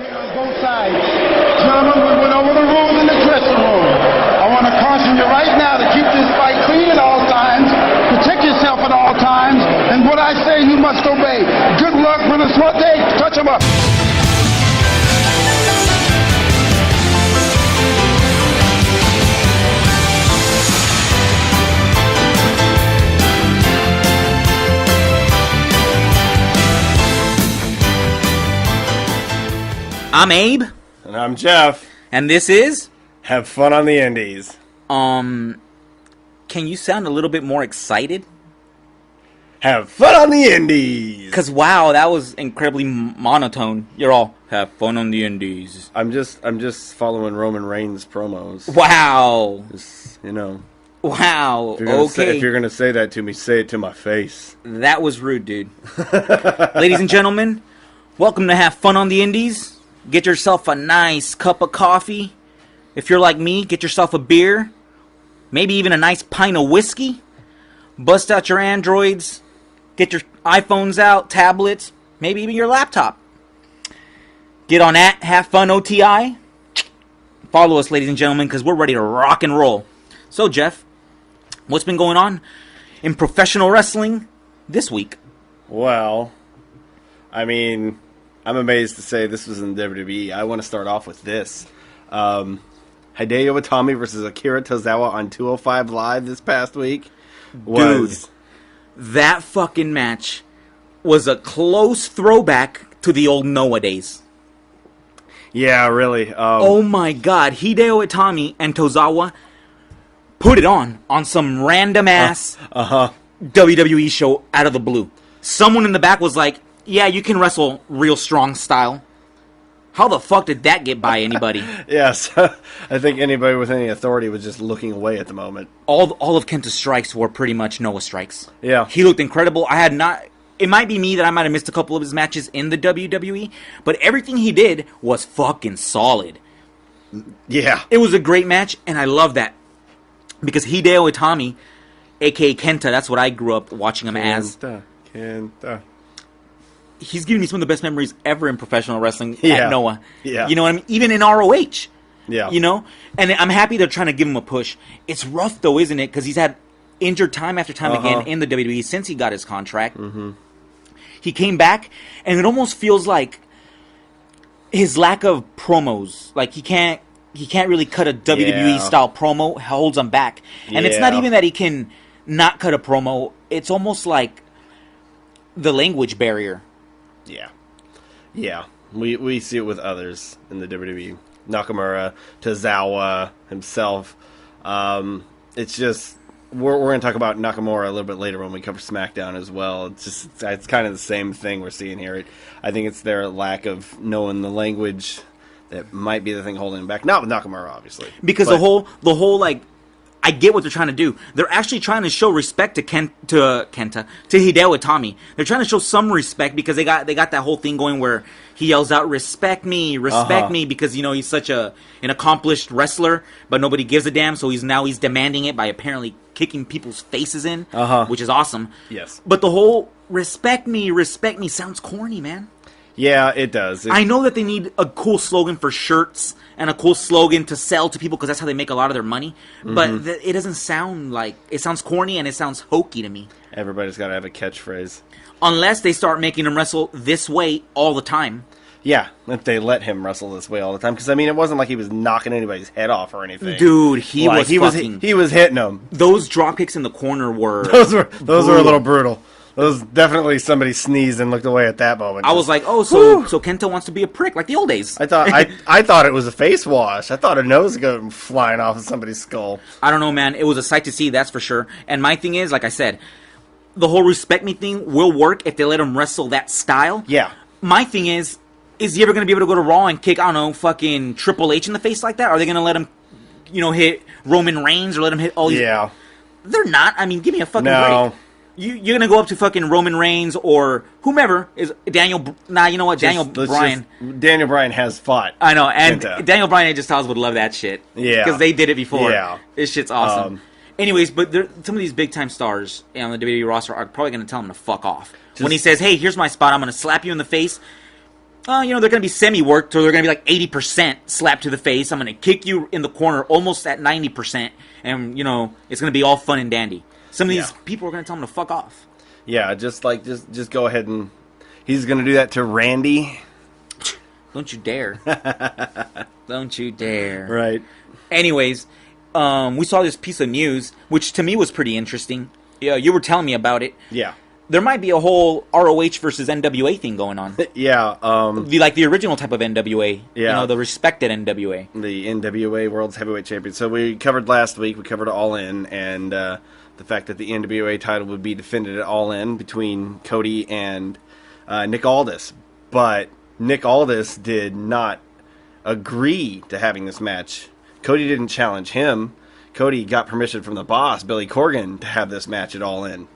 On both sides. Gentlemen, we went over the rules in the dressing room. I want to caution you right now to keep this fight clean at all times, protect yourself at all times, and what I say you must obey. Good luck, HaveFunOTI. Touch them up. I'm Abe. And I'm Jeff. And this is... Have Fun on the Indies. Can you sound a little bit more excited? Have fun on the Indies! Because, wow, that was incredibly monotone. You're all, have fun on the Indies. I'm just following Roman Reigns promos. Wow. Just, you know. Wow, If you're going to say that to me, say it to my face. That was rude, dude. Ladies and gentlemen, welcome to Have Fun on the Indies. Get yourself a nice cup of coffee. If you're like me, get yourself a beer. Maybe even a nice pint of whiskey. Bust out your Androids. Get your iPhones out, tablets, maybe even your laptop. Get on at HaveFunOTI. Follow us, ladies and gentlemen, because we're ready to rock and roll. So, Jeff, what's been going on in professional wrestling this week? Well, I mean, I'm amazed to say this was in WWE. I want to start off with this. Hideo Itami versus Akira Tozawa on 205 Live this past week. Dude, that fucking match was a close throwback to the old Noah days. Yeah, really. Oh my god, Hideo Itami and Tozawa put it on some random-ass WWE show out of the blue. Someone in the back was like, yeah, you can wrestle real strong style. How the fuck did that get by anybody? Yes, I think anybody with any authority was just looking away at the moment. All of Kenta's strikes were pretty much Noah strikes. Yeah. He looked incredible. It might be me that I might have missed a couple of his matches in the WWE, but everything he did was fucking solid. Yeah. It was a great match, and I love that. Because Hideo Itami, a.k.a. Kenta, that's what I grew up watching him as. Kenta. He's giving me some of the best memories ever in professional wrestling Yeah. at Noah. Yeah. You know what I mean? Even in ROH. Yeah. You know? And I'm happy they're trying to give him a push. It's rough, though, isn't it? Because he's had injured time after time again in the WWE since he got his contract. Mm-hmm. He came back, and it almost feels like his lack of promos. Like, he can't really cut a WWE-style promo, holds him back. And it's not even that he can not cut a promo. It's almost like the language barrier. Yeah. Yeah. We see it with others in the WWE. Nakamura, Tozawa, himself. It's just, we're going to talk about Nakamura a little bit later when we cover SmackDown as well. It's kind of the same thing we're seeing here. I think it's their lack of knowing the language that might be the thing holding him back. Not with Nakamura, obviously. Because the whole like, I get what they're trying to do. They're actually trying to show respect to Hideo Itami. They're trying to show some respect because they got that whole thing going where he yells out, respect me, because, you know, he's such an accomplished wrestler, but nobody gives a damn, so he's demanding it by apparently kicking people's faces in, which is awesome. Yes. But the whole respect me sounds corny, man. Yeah, it does. I know that they need a cool slogan for shirts and a cool slogan to sell to people because that's how they make a lot of their money. But it doesn't sound like... It sounds corny and it sounds hokey to me. Everybody's got to have a catchphrase. Unless they start making him wrestle this way all the time. Yeah, if they let him wrestle this way all the time. Because, I mean, it wasn't like he was knocking anybody's head off or anything. Dude, he was hitting them. Those drop kicks in the corner were... Those were a little brutal. Those definitely somebody sneezed and looked away at that moment. I was like, oh, so Kenta wants to be a prick like the old days. I thought it was a face wash. I thought a nose go flying off of somebody's skull. I don't know, man. It was a sight to see, that's for sure. And my thing is, like I said, the whole respect me thing will work if they let him wrestle that style. Yeah. My thing is he ever going to be able to go to Raw and kick, I don't know, fucking Triple H in the face like that? Are they going to let him, you know, hit Roman Reigns or let him hit all these... Yeah. They're not. I mean, give me a fucking break. You're going to go up to fucking Roman Reigns or whomever is Daniel... Nah, you know what? Daniel Bryan has fought. I know. And Kenta. Daniel Bryan and AJ Styles would love that shit. Yeah. Because they did it before. Yeah. This shit's awesome. Anyways, but some of these big-time stars on the WWE roster are probably going to tell him to fuck off. When he says, hey, here's my spot, I'm going to slap you in the face, they're going to be semi-worked, or they're going to be like 80% slapped to the face. I'm going to kick you in the corner almost at 90%, and, it's going to be all fun and dandy. Some of these people are going to tell him to fuck off. Yeah, just go ahead and... He's going to do that to Randy. Don't you dare. Don't you dare. Right. Anyways, we saw this piece of news, which to me was pretty interesting. Yeah, you were telling me about it. Yeah. There might be a whole ROH versus NWA thing going on. Yeah. The original type of NWA. Yeah. The respected NWA. The NWA World's Heavyweight Champion. So we covered last week, we covered All In, and the fact that the NWA title would be defended at All In between Cody and Nick Aldis. But Nick Aldis did not agree to having this match. Cody didn't challenge him. Cody got permission from the boss, Billy Corgan, to have this match at All In.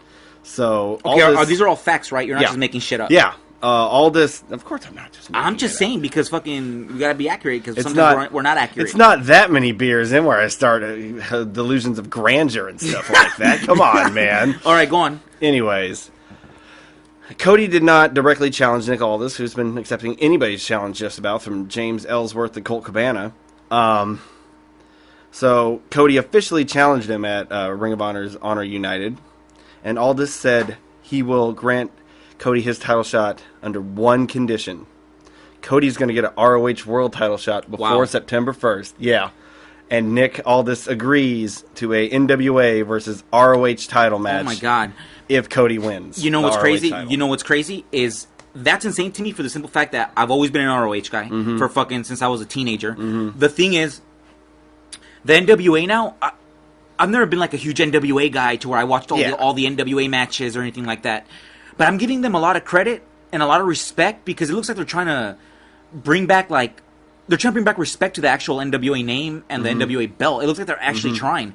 So okay, these are all facts, right? You're not just making shit up. Yeah. Of course I'm not just making I'm just saying, because fucking, we gotta be accurate, because sometimes we're not accurate. It's not that many beers in where I start delusions of grandeur and stuff like that. Come on, man. All right, go on. Anyways, Cody did not directly challenge Nick Aldis, who's been accepting anybody's challenge just about, from James Ellsworth and Colt Cabana. So Cody officially challenged him at Ring of Honor's Honor United, and Aldis said he will grant Cody his title shot under one condition. Cody's going to get an ROH World title shot before September 1st. Yeah. And Nick Aldis agrees to a NWA versus ROH title match. Oh my God. If Cody wins. You know what's crazy? Title. You know what's crazy is that's insane to me, for the simple fact that I've always been an ROH guy for fucking since I was a teenager. The thing is, the NWA now, I've never been like a huge NWA guy to where I watched all the NWA matches or anything like that. But I'm giving them a lot of credit and a lot of respect, because it looks like they're trying to bring back respect to the actual NWA name and the NWA belt. It looks like they're actually trying.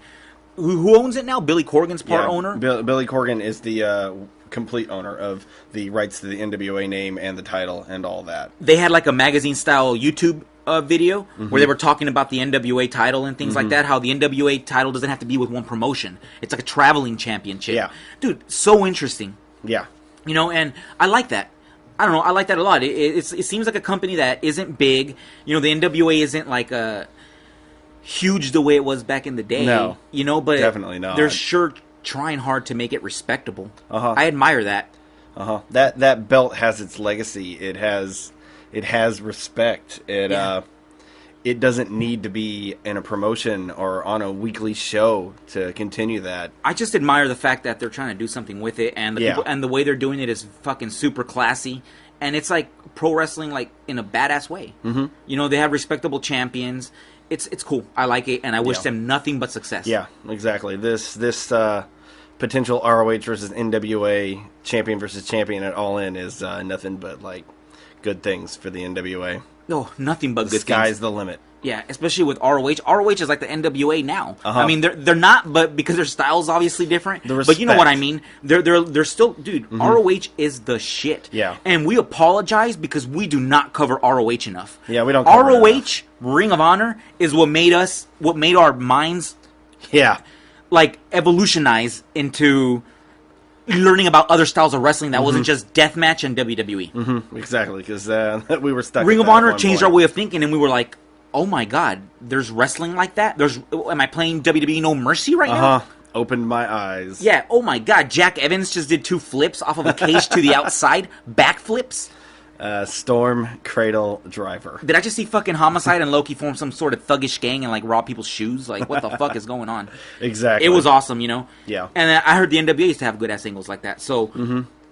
Who owns it now? Billy Corgan's owner? Billy Corgan is the complete owner of the rights to the NWA name and the title and all that. They had like a magazine-style YouTube video where they were talking about the NWA title and things like that, how the NWA title doesn't have to be with one promotion. It's like a traveling championship. Yeah. Dude, so interesting. Yeah. And I like that. I don't know, I like that a lot. It seems like a company that isn't big. The NWA isn't like a huge the way it was back in the day. No. But definitely not. They're sure trying hard to make it respectable. I admire that. That belt has its legacy. It has respect. It doesn't need to be in a promotion or on a weekly show to continue that. I just admire the fact that they're trying to do something with it, and the way they're doing it is fucking super classy, and it's like pro wrestling, like in a badass way. They have respectable champions. It's cool. I like it, and I wish them nothing but success. Yeah, exactly. This potential ROH versus NWA champion versus champion at All In is nothing but like good things for the NWA. No, nothing but good things. The sky's the limit. Yeah, especially with ROH. ROH is like the NWA now. I mean, they're not, but because their style's obviously different. But you know what I mean. They're still, dude. ROH is the shit. Yeah. And we apologize because we do not cover ROH enough. Yeah, we don't. Cover ROH Ring of Honor is what made our minds. Yeah. Like evolutionize into learning about other styles of wrestling that wasn't just deathmatch and WWE. Exactly, because we were stuck. Ring of Honor changed our way of thinking, and we were like, "Oh my God, there's wrestling like that." Am I playing WWE No Mercy right now? Opened my eyes. Yeah. Oh my God, Jack Evans just did 2 flips off of a cage to the outside, back flips. Storm Cradle Driver. Did I just see fucking Homicide and Loki form some sort of thuggish gang and like rob people's shoes? Like, what the fuck is going on? Exactly. It was awesome, Yeah. And I heard the NWA used to have good ass angles like that. So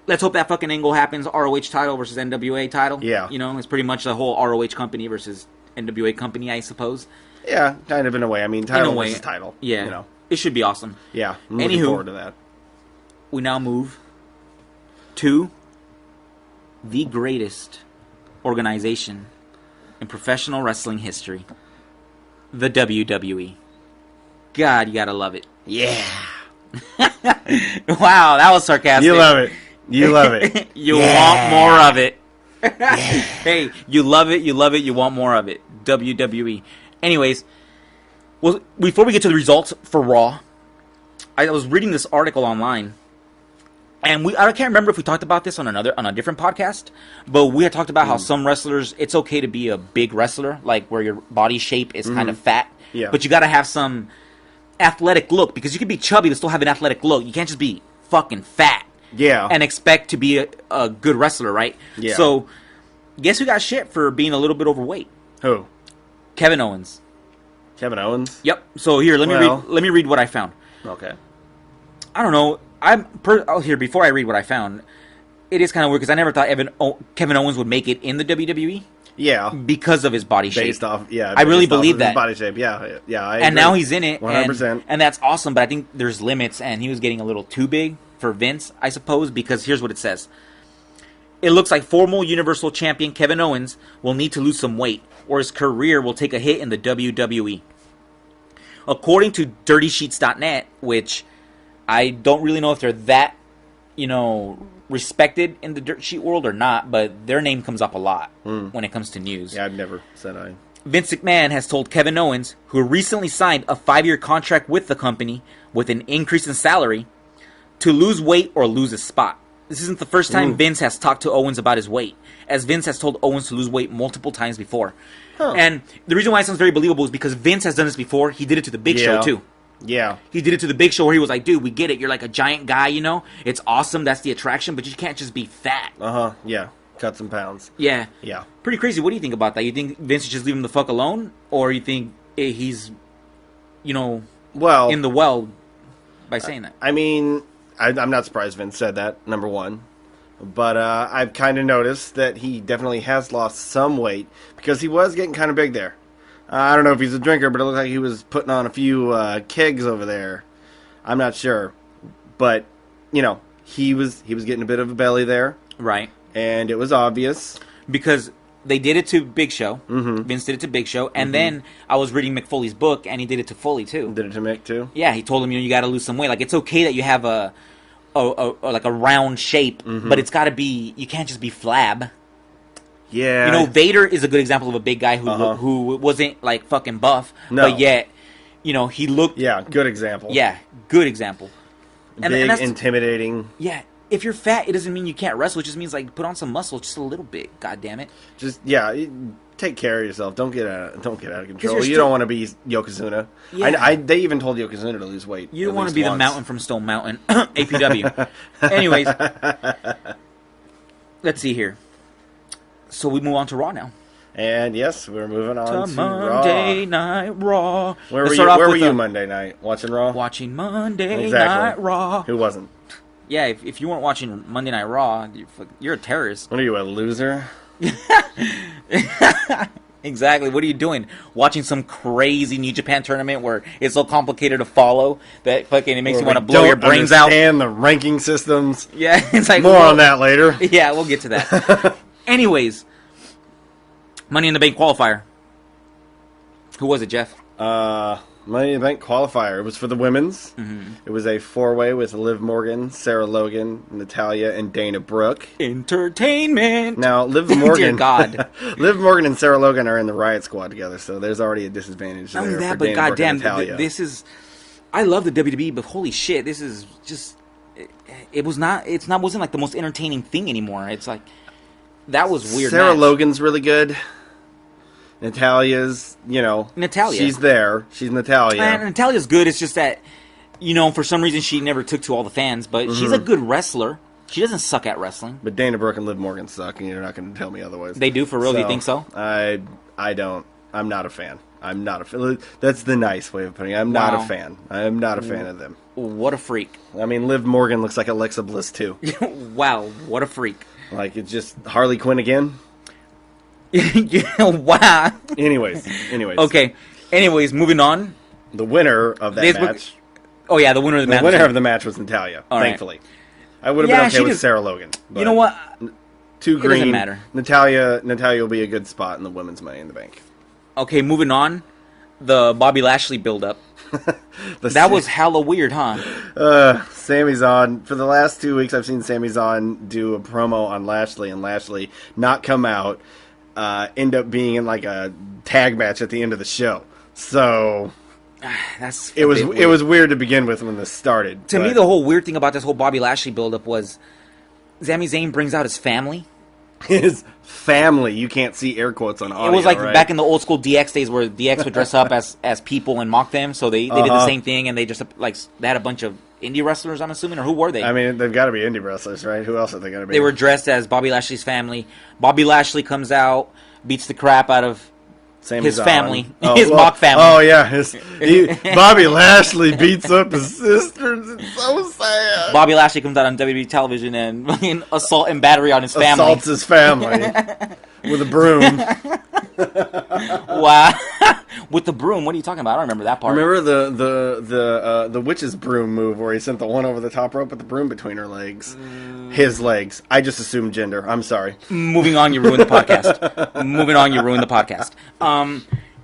let's hope that fucking angle happens. ROH title versus NWA title. Yeah. It's pretty much the whole ROH company versus NWA company, I suppose. Yeah, kind of in a way. I mean, title versus title. Yeah. It should be awesome. Yeah. I'm looking forward to that. We now move to the greatest organization in professional wrestling history, the WWE. God, you gotta love it. Yeah. Wow, that was sarcastic. You love it. You love it. You want more of it. Hey, you love it, you want more of it. WWE. Anyways, well, before we get to the results for Raw, I was reading this article online, And I can't remember if we talked about this on a different podcast, but we had talked about how some wrestlers, it's okay to be a big wrestler, like where your body shape is kind of fat, but you got to have some athletic look, because you can be chubby but still have an athletic look. You can't just be fucking fat and expect to be a good wrestler, right? Yeah. So, guess who got shit for being a little bit overweight? Who? Kevin Owens. Kevin Owens? Yep. So here, let me read what I found. Okay. I don't know. Here, before I read what I found, it is kind of weird because I never thought Kevin Owens would make it in the WWE. Yeah. Because of his body shape. Based off, yeah. I really believe that. His body shape, yeah. I and agree. now he's in it. 100%. And that's awesome, but I think there's limits, and he was getting a little too big for Vince, I suppose, because here's what it says. It looks like former Universal Champion Kevin Owens will need to lose some weight, or his career will take a hit in the WWE. According to DirtySheets.net, which I don't really know if they're that, respected in the dirt sheet world or not, but their name comes up a lot when it comes to news. Yeah, I've never said I. Vince McMahon has told Kevin Owens, who recently signed a 5-year contract with the company with an increase in salary, to lose weight or lose his spot. This isn't the first time Vince has talked to Owens about his weight, as Vince has told Owens to lose weight multiple times before. Huh. And the reason why it sounds very believable is because Vince has done this before. He did it to the Big Show, too. Yeah. He did it to the Big Show where he was like, dude, we get it. You're like a giant guy, It's awesome. That's the attraction, but you can't just be fat. Uh-huh. Yeah. Cut some pounds. Yeah. Yeah. Pretty crazy. What do you think about that? You think Vince should just leave him the fuck alone? Or you think he's, in the well by saying that? I mean, I'm not surprised Vince said that, number one. But I've kind of noticed that he definitely has lost some weight because he was getting kind of big there. I don't know if he's a drinker, but it looked like he was putting on a few kegs over there. I'm not sure. But, he was getting a bit of a belly there. Right. And it was obvious. Because they did it to Big Show. Mm-hmm. Vince did it to Big Show. And then I was reading Mick Foley's book, and he did it to Foley, too. Did it to Mick, too? Yeah, he told him, you got to lose some weight. Like, it's okay that you have a round shape, but it's got to be, you can't just be flab. Yeah. Vader is a good example of a big guy who wasn't, like, fucking buff, but yet, he looked... Yeah, good example. Yeah, good example. Big, and that's, intimidating. Yeah, if you're fat, it doesn't mean you can't wrestle. It just means, like, put on some muscle just a little bit, God damn it. Just, take care of yourself. Don't get out of control. You don't want to be Yokozuna. Yeah. They even told Yokozuna to lose weight. You don't want to be the Mountain from Stone Mountain. APW. Anyways, let's see here. So we move on to Raw now. And yes, we're moving on to Monday Night Raw. Where were you Monday night? Watching Raw? Watching Monday Night Raw. Who wasn't? Yeah, if you weren't watching Monday Night Raw, you're a terrorist. What are you, a loser? Exactly. What are you doing? Watching some crazy New Japan tournament where it's so complicated to follow that fucking it makes you want to blow your brains out. And the ranking systems. Yeah, it's like more on that later. Yeah, we'll get to that. Anyways, Money in the Bank qualifier. Who was it, Jeff? Money in the Bank qualifier. It was for the women's. Mm-hmm. It was a 4-way with Liv Morgan, Sarah Logan, Natalya, and Dana Brooke. Entertainment. Now, Liv Morgan. Dear God. Liv Morgan and Sarah Logan are in the Riot Squad together, so there's already a disadvantage there. Not only that, but goddamn, this is. I love the WWE, but holy shit, this is just. Wasn't like the most entertaining thing anymore. It's like that was weird. Sarah Logan's really good. Natalya's, Natalya. She's there. She's Natalya. And Natalya's good. It's just that, for some reason she never took to all the fans, but she's a good wrestler. She doesn't suck at wrestling. But Dana Brooke and Liv Morgan suck, and you're not going to tell me otherwise. They do, for real? Do you think so? I don't. I'm not a fan. I'm not a fan. That's the nice way of putting it. I'm not a fan. I'm not a fan of them. What a freak. I mean, Liv Morgan looks like Alexa Bliss, too. Wow, what a freak. Like, it's just Harley Quinn again? Wow. Anyways. Okay. Anyways, moving on. The winner of that match. Oh, yeah, the winner of the match. The winner of the match was Natalya, thankfully. I would have been okay with Sarah Logan. You know what? Too green. It doesn't matter. Natalya will be a good spot in the women's Money in the Bank. Okay, moving on. The Bobby Lashley build-up. That was hella weird, huh? Sami Zayn. For the last 2 weeks, I've seen Sami Zayn do a promo on Lashley, and Lashley not come out, end up being in like a tag match at the end of the show. So, That's it was weird to begin with when this started. To me, the whole weird thing about this whole Bobby Lashley buildup was Sami Zayn brings out his family. His family. You can't see air quotes on audio. It was like right? back in the old school DX days where DX would dress up as people and mock them. So they did the same thing, and they just like they had a bunch of indie wrestlers, I'm assuming, or who were they? I mean, they've got to be indie wrestlers, right? Who else are they going to be? They were dressed as Bobby Lashley's family. Bobby Lashley comes out, beats the crap out of his family, his mock family. Oh yeah, Bobby Lashley beats up his sisters. It's so sad. Bobby Lashley comes out on WWE television and assault and battery on his family. Assaults his family with a broom. Wow, with the broom. What are you talking about? I don't remember that part. Remember the witch's broom move where he sent the one over the top rope with the broom between her legs. His legs. I just assumed gender. I'm sorry. Moving on, you ruined the podcast. Moving on, you ruined the podcast.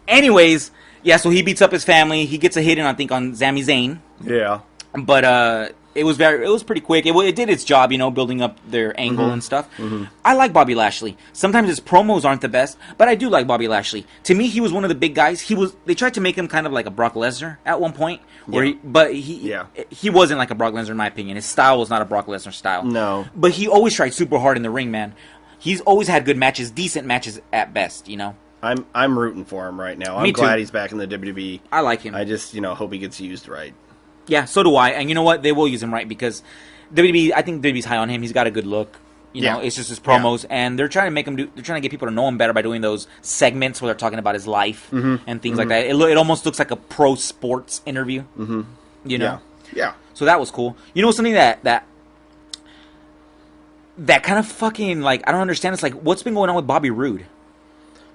Anyways, yeah, so he beats up his family. He gets a hit in, I think, on Sami Zayn. Yeah. But it was pretty quick. It did its job, building up their angle and stuff. Mm-hmm. I like Bobby Lashley. Sometimes his promos aren't the best, but I do like Bobby Lashley. To me, he was one of the big guys. They tried to make him kind of like a Brock Lesnar at one point, he wasn't like a Brock Lesnar in my opinion. His style was not a Brock Lesnar style. No. But he always tried super hard in the ring, man. He's always had good matches, decent matches at best, I'm rooting for him right now. Me I'm glad too. he's back in the WWE. I like him. I just, hope he gets used right. Yeah, so do I. And you know what? They will use him right because WWE, I think WWE's high on him. He's got a good look. It's just his promos. Yeah. And they're trying to they're trying to get people to know him better by doing those segments where they're talking about his life and things like that. It almost looks like a pro sports interview. Mm-hmm. Yeah. So that was cool. Something that kind of fucking, like, I don't understand. It's like, what's been going on with Bobby Roode?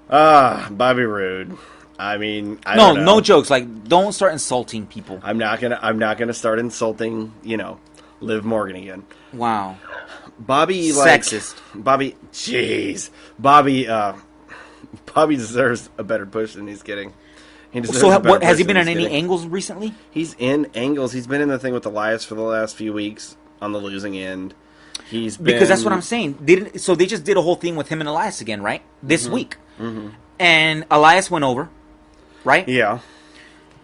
Bobby Roode. I mean, I don't know. No jokes. Like, don't start insulting people. I'm not gonna start insulting, Liv Morgan again. Wow. Bobby, sexist. Bobby, jeez. Bobby deserves a better push than he's getting. Has he been in any angles recently? He's in angles. He's been in the thing with Elias for the last few weeks on the losing end. Because that's what I'm saying. So they just did a whole thing with him and Elias again, right? This week. Mm-hmm. And Elias went over, right? Yeah.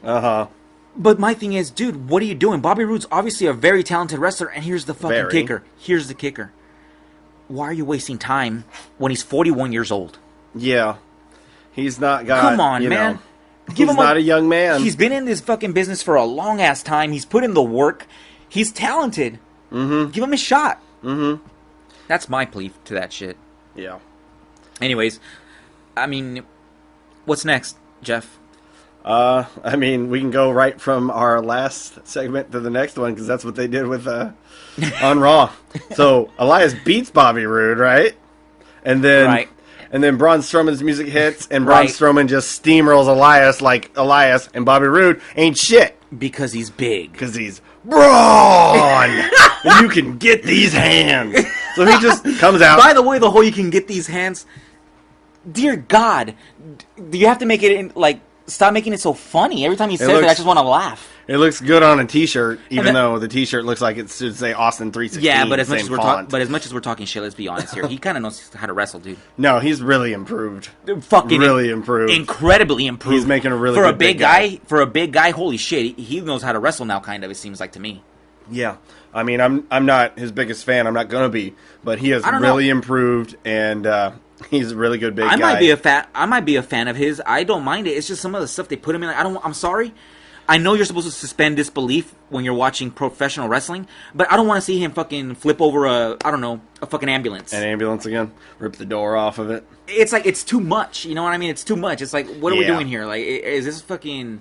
Uh-huh. But my thing is, dude, what are you doing? Bobby Roode's obviously a very talented wrestler, and here's the fucking kicker. Here's the kicker. Why are you wasting time when he's 41 years old? Yeah. He's not got, Come on, man. He's not a young man. He's been in this fucking business for a long-ass time. He's put in the work. He's talented. Mm-hmm. Give him a shot. Mm-hmm. That's my plea to that shit. Yeah. Anyways, I mean, what's next, Jeff? I mean, we can go right from our last segment to the next one because that's what they did with on Raw. So Elias beats Bobby Roode, right? And then Braun Strowman's music hits, and Braun Strowman just steamrolls Elias like Elias and Bobby Roode ain't shit because he's big. Because he's Braun. And you can get these hands. So he just comes out. By the way, the whole "you can get these hands." Dear God, do you have to make it stop making it so funny? Every time he says it, I just want to laugh. It looks good on a T-shirt, even though the T-shirt looks like it should say Austin 316. Yeah, but as much as we're talking shit, let's be honest here. He kind of knows how to wrestle, dude. No, he's really improved. Fucking really improved. Incredibly improved. He's making a really for good a big guy. For a big guy, holy shit, he knows how to wrestle now. Kind of, it seems like to me. Yeah, I mean, I'm not his biggest fan. I'm not gonna be, but he has really improved, and he's a really good big guy. I might be a fan of his. I don't mind it. It's just some of the stuff they put him in. I'm sorry. I know you're supposed to suspend disbelief when you're watching professional wrestling, but I don't want to see him fucking flip over a fucking ambulance. An ambulance again? Rip the door off of it? It's like, it's too much. You know what I mean? It's too much. It's like, what are we doing here? Like, is this fucking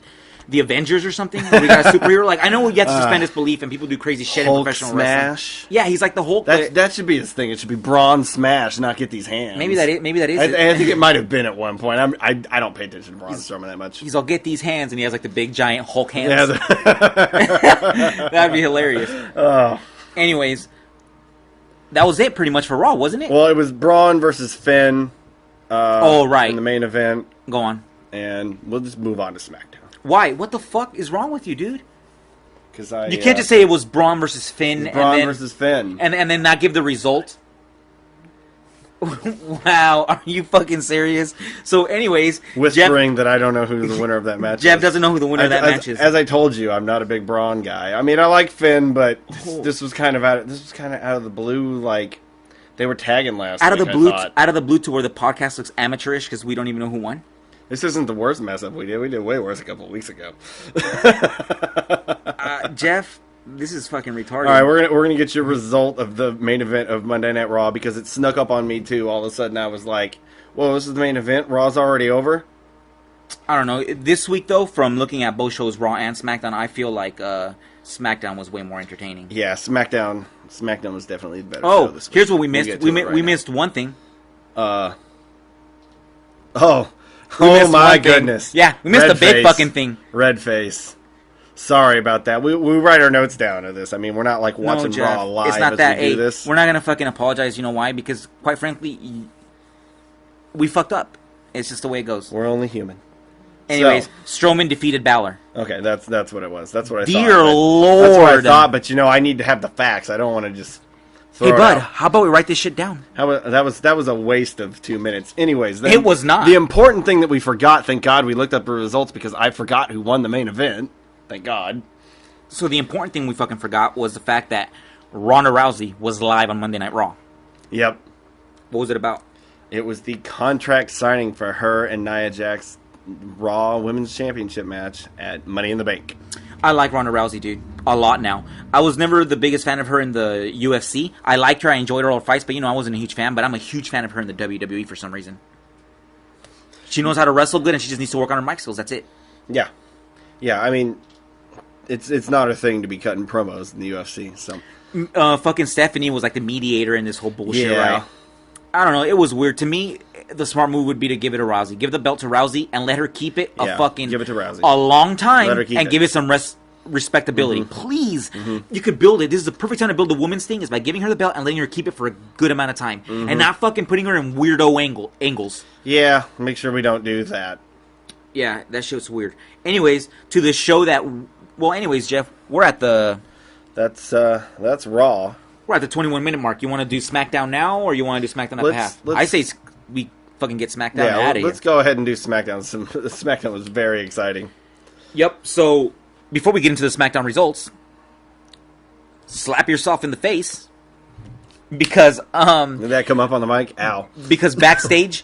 the Avengers or something? We got a superhero? Like, I know we get to suspend disbelief and people do crazy shit in professional wrestling. Yeah, he's like the Hulk. That should be his thing. It should be Braun Smash, not get these hands. Maybe that is. I think it might have been at one point. I don't pay attention to Braun Strowman that much. He's all get these hands, and he has like the big giant Hulk hands. Yeah, that'd be hilarious. Anyways, that was it pretty much for Raw, wasn't it? Well, it was Braun versus Finn. In the main event. Go on. And we'll just move on to SmackDown. Why? What the fuck is wrong with you, dude? Because you can't just say it was Braun versus Finn. Braun versus Finn. And then not give the result. Wow, are you fucking serious? So, anyways, Whispering that I don't know who the winner of that match is. Jeff doesn't know who the winner of that match is. As I told you, I'm not a big Braun guy. I mean, I like Finn, but this was kind of out of the blue. Like they were tagging last out week, of the blue to where the podcast looks amateurish because we don't even know who won. This isn't the worst mess up we did. We did way worse a couple of weeks ago. Jeff, this is fucking retarded. All right, we're gonna get your result of the main event of Monday Night Raw because it snuck up on me too. All of a sudden, I was like, "Whoa, this is the main event. Raw's already over." I don't know. This week, though, from looking at both shows, Raw and SmackDown, I feel like SmackDown was way more entertaining. Yeah, SmackDown was definitely the better show this week. Here's what we missed. We missed one thing. Oh my goodness! Yeah, we missed a big fucking thing. Red face. Sorry about that. We write our notes down of this. I mean, we're not like watching Raw live. It's not that. We do this. We're not gonna fucking apologize. You know why? Because quite frankly, we fucked up. It's just the way it goes. We're only human. Anyways, Strowman defeated Balor. Okay, that's what it was. That's what I thought. Dear Lord. That's what I thought, but I need to have the facts. I don't want to just throw it bud, out. how about we write this shit down? That was a waste of 2 minutes. Anyways, it was not. The important thing that we forgot, thank God we looked up the results because I forgot who won the main event. Thank God. So the important thing we fucking forgot was the fact that Ronda Rousey was live on Monday Night Raw. Yep. What was it about? It was the contract signing for her and Nia Jax Raw Women's Championship match at Money in the Bank. I like Ronda Rousey, dude, a lot now. I was never the biggest fan of her in the UFC. I liked her, I enjoyed her all fights, but I wasn't a huge fan. But I'm a huge fan of her in the WWE for some reason. She knows how to wrestle good, and she just needs to work on her mic skills. That's it. Yeah. I mean, it's not a thing to be cutting promos in the UFC. So, fucking Stephanie was like the mediator in this whole bullshit, yeah. right? I don't know. It was weird to me. The smart move would be to give it to Rousey. Give the belt to Rousey and let her keep it give it to Rousey. a long time and give it some respectability. Mm-hmm. Please, you could build it. This is the perfect time to build the women's thing is by giving her the belt and letting her keep it for a good amount of time and not fucking putting her in weirdo angles. Yeah, make sure we don't do that. Yeah, that shit's weird. Anyways, to the show that... Well, anyways, Jeff, we're at the... That's Raw. We're at the 21-minute mark. You want to do SmackDown now, or you want to do SmackDown at the half? I say we fucking get SmackDown out of here. Let's go ahead and do SmackDown. SmackDown was very exciting. Yep, so before we get into the SmackDown results, slap yourself in the face. Because, Did that come up on the mic? Ow. Because backstage,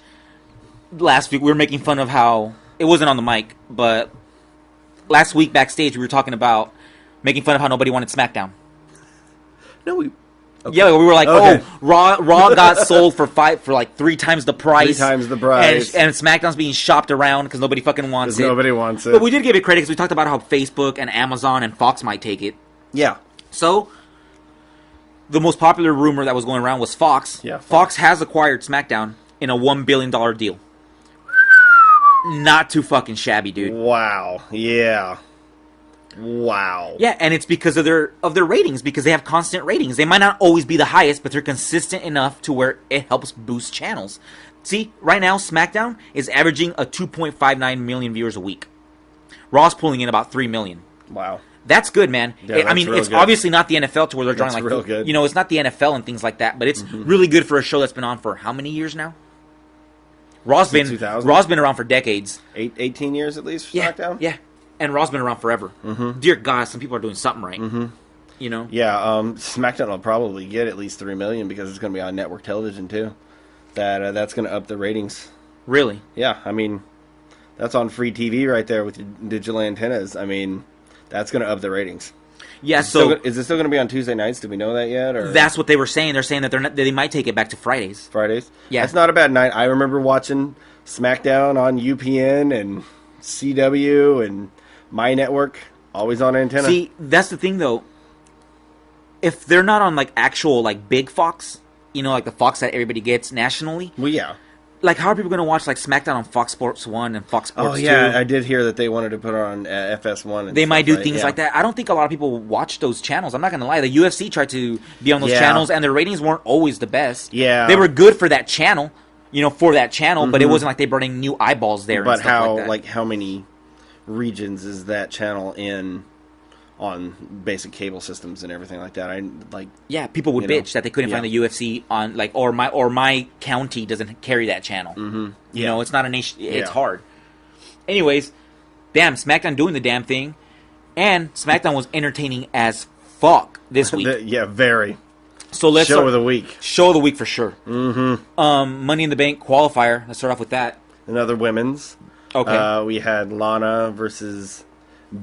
last week we were making fun of how... It wasn't on the mic, but last week backstage we were talking about making fun of how nobody wanted SmackDown. No, we... Okay. Yeah, we were like, Raw got sold for like 3 times the price. 3 times the price. And SmackDown's being shopped around because nobody fucking wants it. Nobody wants it. But we did give it credit because we talked about how Facebook and Amazon and Fox might take it. Yeah. So, the most popular rumor that was going around was Fox. Yeah. Fox has acquired SmackDown in a $1 billion deal. Not too fucking shabby, dude. Wow. Yeah. Wow. Yeah, and it's because of their ratings, because they have constant ratings. They might not always be the highest, but they're consistent enough to where it helps boost channels. See, right now, SmackDown is averaging a 2.59 million viewers a week. Raw's pulling in about 3 million. Wow. That's good, man. Yeah, I mean, it's good. obviously not the NFL to where they're drawing like... real good. It's not the NFL and things like that, but it's really good for a show that's been on for how many years now? Raw's been around for decades. 18 years at least for Yeah, SmackDown? yeah. And Raw's been around forever. Dear God, some people are doing something right. Yeah, SmackDown will probably get at least 3 million because it's going to be on network television too. That's going to up the ratings. Really? Yeah, I mean, that's on free TV right there with your digital antennas. I mean, that's going to up the ratings. Yeah, is it still going to be on Tuesday nights? Do we know that yet? Or that's what they were saying. They're saying that they might take it back to Fridays. Fridays? Yeah. That's not a bad night. I remember watching SmackDown on UPN and CW and My Network, always on antenna. See, that's the thing, though. If they're not on, like, actual, like, big Fox, like the Fox that everybody gets nationally. Well, yeah. Like, how are people going to watch, like, SmackDown on Fox Sports 1 and Fox Sports 2? Oh, yeah, I did hear that they wanted to put it on FS1. They might do things like that. I don't think a lot of people watch those channels. I'm not going to lie. The UFC tried to be on those channels, and their ratings weren't always the best. Yeah. They were good for that channel, but it wasn't like they brought in new eyeballs there But and stuff like that. how many regions is that channel in on basic cable systems and everything like that. Yeah, people would bitch that they couldn't find the UFC on or my county doesn't carry that channel. Mm-hmm. You know, it's not a nation. It's hard. Anyways, damn, SmackDown doing the damn thing, and SmackDown was entertaining as fuck this week. Yeah, very. So let's Show of the week. Show of the week for sure. Mm-hmm. Money in the Bank qualifier. Let's start off with that. Another women's. Okay. We had Lana versus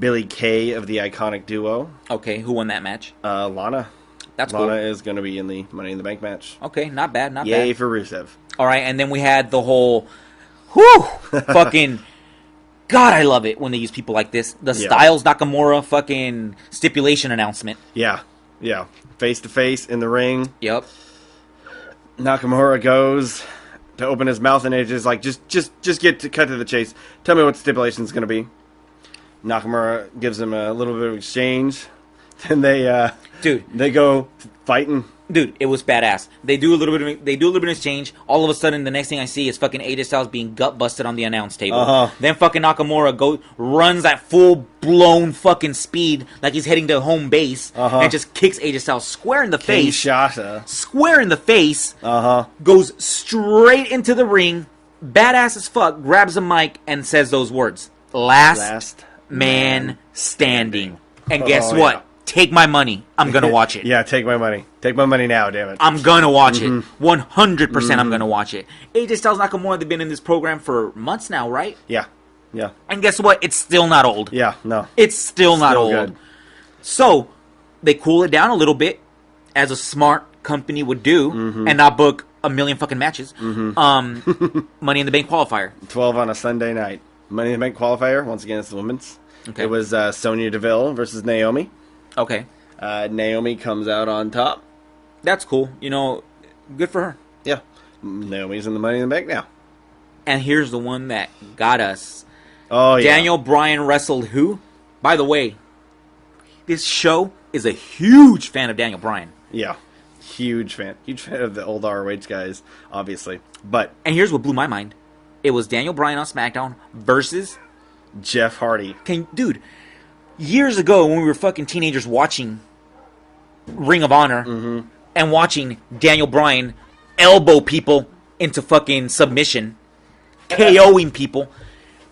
Billie Kay of the Iconic Duo. Okay, who won that match? Lana. That's Lana cool. is going to be in the Money in the Bank match. Okay, not bad, not Yay bad. for Rusev. All right, and then we had the whole, fucking, God, I love it when they use people like this. The Styles Nakamura fucking stipulation announcement. Yeah. Face to face in the ring. Yep. Nakamura goes to open his mouth and it's just like, just get to cut to the chase. Tell me what the stipulation's going to be. Nakamura gives him a little bit of exchange. Then they go fighting. Dude, it was badass. They do a little bit of exchange. All of a sudden, the next thing I see is fucking AJ Styles being gut busted on the announce table. Then fucking Nakamura runs at full blown fucking speed like he's heading to home base and just kicks AJ Styles square in the face. Kinshasa. Square in the face. Goes straight into the ring. Badass as fuck. Grabs a mic and says those words: "Last man standing." And guess what? Yeah. Take my money. I'm going to watch it. Yeah, take my money. Take my money now, damn it. I'm going to watch it. 100% I'm going to watch it. AJ Styles Nakamura, they've been in this program for months now, right? Yeah. And guess what? It's still not old. Yeah, no. It's still not old. Good. So, they cool it down a little bit, as a smart company would do, and not book a million fucking matches. Money in the Bank qualifier. 12 on a Sunday night. Money in the Bank qualifier, once again, it's the women's. Okay. It was Sonya Deville versus Naomi. Okay. Naomi comes out on top. That's cool. You know, good for her. Yeah. Naomi's in the Money in the Bank now. And here's the one that got us. Oh, yeah. Daniel Bryan wrestled who? By the way, this show is a huge fan of Daniel Bryan. Yeah. Huge fan. Huge fan of the old ROH guys, obviously. But And here's what blew my mind. It was Daniel Bryan on SmackDown versus... Jeff Hardy. Dude, years ago when we were fucking teenagers watching Ring of Honor and watching Daniel Bryan elbow people into fucking submission, KOing people,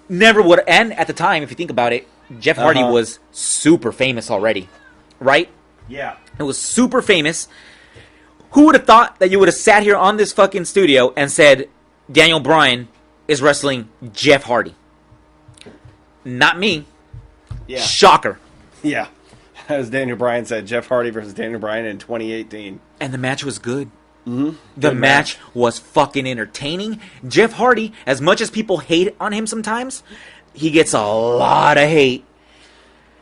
never would... And at the time, if you think about it, Jeff Hardy was super famous already, right? Yeah. It was super famous. Who would have thought that you would have sat here on this fucking studio and said Daniel Bryan is wrestling Jeff Hardy? Not me. Yeah. Shocker. Yeah. As Daniel Bryan said, Jeff Hardy versus Daniel Bryan in 2018. And the match was good. The match was fucking entertaining. Jeff Hardy, as much as people hate on him sometimes, he gets a lot of hate.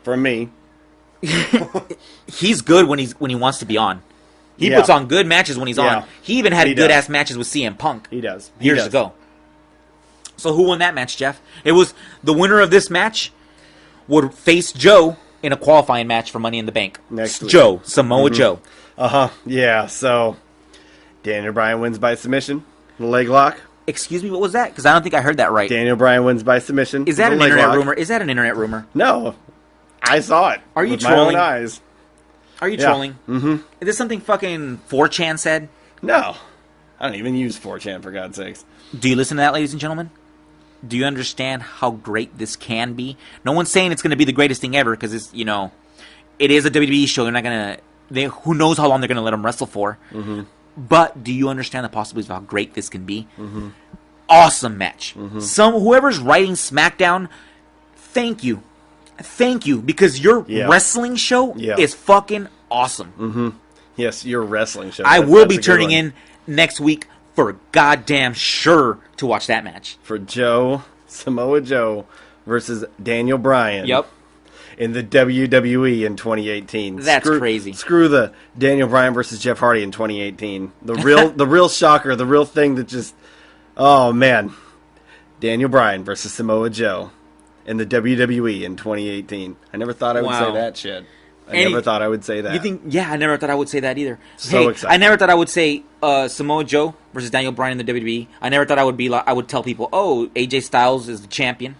From me. He's good when he wants to be on. He puts on good matches when he's on. He even had good-ass matches with CM Punk. He does. Years ago. So who won that match, Jeff? It was the winner of this match would face Joe in a qualifying match for Money in the Bank. Next week. Joe, Samoa Joe. Yeah, so Daniel Bryan wins by submission. Leg lock. Excuse me, what was that? Because I don't think I heard that right. Daniel Bryan wins by submission. Is that an internet rumor? Is that an internet rumor? No. I saw it. Are you with trolling? my own eyes. Are you trolling? Mm-hmm. Is this something fucking 4chan said? No. I don't even use 4chan, for God's sakes. Do you listen to that, ladies and gentlemen? Do you understand how great this can be? No one's saying it's going to be the greatest thing ever because it's, it is a WWE show. They're not going to... Who knows how long they're going to let them wrestle for. But do you understand the possibilities of how great this can be? Awesome match. Whoever's writing SmackDown, thank you. Thank you, because your wrestling show is fucking awesome. Yes, your wrestling show. I will be turning in next week for goddamn sure to watch that match. For Samoa Joe versus Daniel Bryan. Yep. In the WWE in 2018. That's crazy. Screw the Daniel Bryan versus Jeff Hardy in 2018. The real shocker, the real thing that just... Oh, man. Daniel Bryan versus Samoa Joe in the WWE in 2018. I never thought I would say that shit. I never thought I would say that. You think? Yeah, I never thought I would say that either. So excited. I never thought I would say Samoa Joe versus Daniel Bryan in the WWE. I never thought I would tell people, oh, AJ Styles is the champion.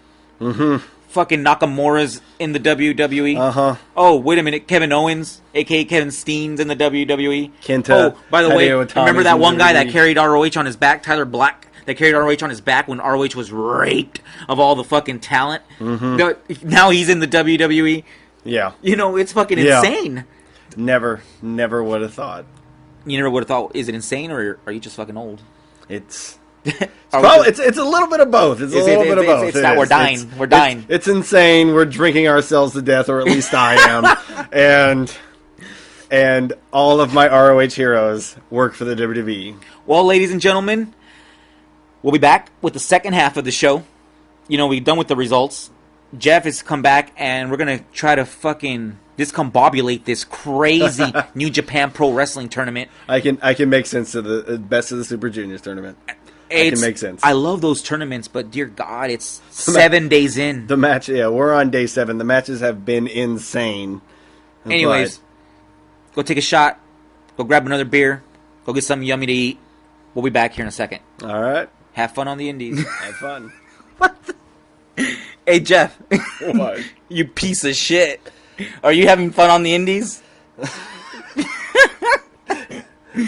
fucking Nakamura's in the WWE. Uh-huh. Oh, wait a minute. Kevin Owens, a.k.a. Kevin Steen's in the WWE. Kenta. Oh, by the way, Hideo Itami's remember that in one guy that WWE. carried ROH on his back, Tyler Black, that carried ROH on his back when ROH was raped of all the fucking talent? Mm-hmm. Now he's in the WWE. Yeah. You know, it's fucking Yeah. insane. Never would have thought. You never would have thought, is it insane or are you just fucking old? It's Are we well, just- it's a little bit of both. It's a It's- little it's- bit of it's- both. it's It that is. we're dying. It's- We're dying. It's insane. We're drinking ourselves to death, or at least I am. and all of my ROH heroes work for the WWE. Well, ladies and gentlemen, we'll be back with the second half of the show. You know, we're done with the results. Jeff has come back, and we're going to try to fucking discombobulate this crazy New Japan Pro Wrestling tournament. I can make sense of the best of the Super Juniors tournament. It can make sense. I love those tournaments, but dear God, it's 7 days in. The match, yeah, we're on day 7. The matches have been insane. Anyways, go take a shot. Go grab another beer. Go get something yummy to eat. We'll be back here in a second. All right. Have fun on the indies. Have fun. Hey, Jeff. What? You piece of shit. Are you having fun on the indies?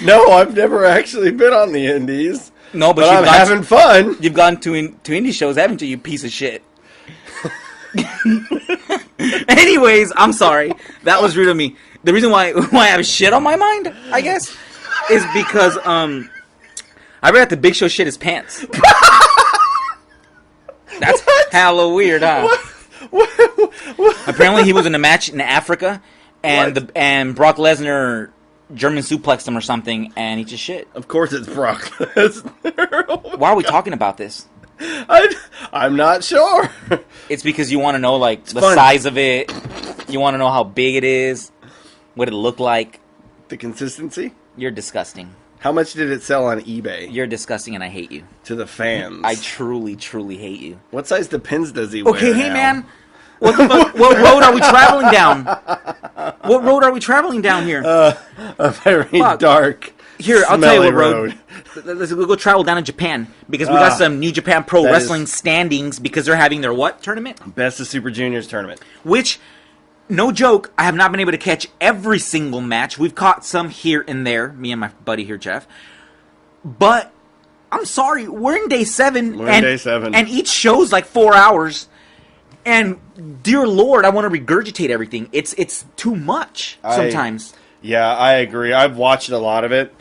No, I've never actually been on the indies. No, but I'm having fun. You've gone to indie shows, haven't you, you piece of shit? Anyways, I'm sorry. That was rude of me. The reason why I have shit on my mind, I guess, is because I read that the Big Show shit his pants. That's hella weird, huh? What? Apparently, he was in a match in Africa, and and Brock Lesnar German suplexed him or something, and he just shit. Of course it's Brock Lesnar. Why are we talking about this? I'm not sure. It's because you want to know, like, the fun. size of it. You want to know how big it is, what it looked like. The consistency? You're disgusting. How much did it sell on eBay? You're disgusting, and I hate you. To the fans. I truly, truly hate you. What size Depends does he wear Okay, hey, now? man. What the fuck? What road are we traveling down? What road are we traveling down here? A very Fuck. dark, Here, I'll tell you smelly what road. Let's go travel down to Japan because we got some New Japan Pro that Wrestling is- standings because they're having their what tournament? Best of Super Juniors tournament. Which, no joke, I have not been able to catch every single match. We've caught some here and there, me and my buddy here, Jeff. But I'm sorry, we're in day 7. We're in day 7. And each show's like 4 hours. And dear Lord, I want to regurgitate everything. It's too much sometimes. Yeah, I agree. I've watched a lot of it,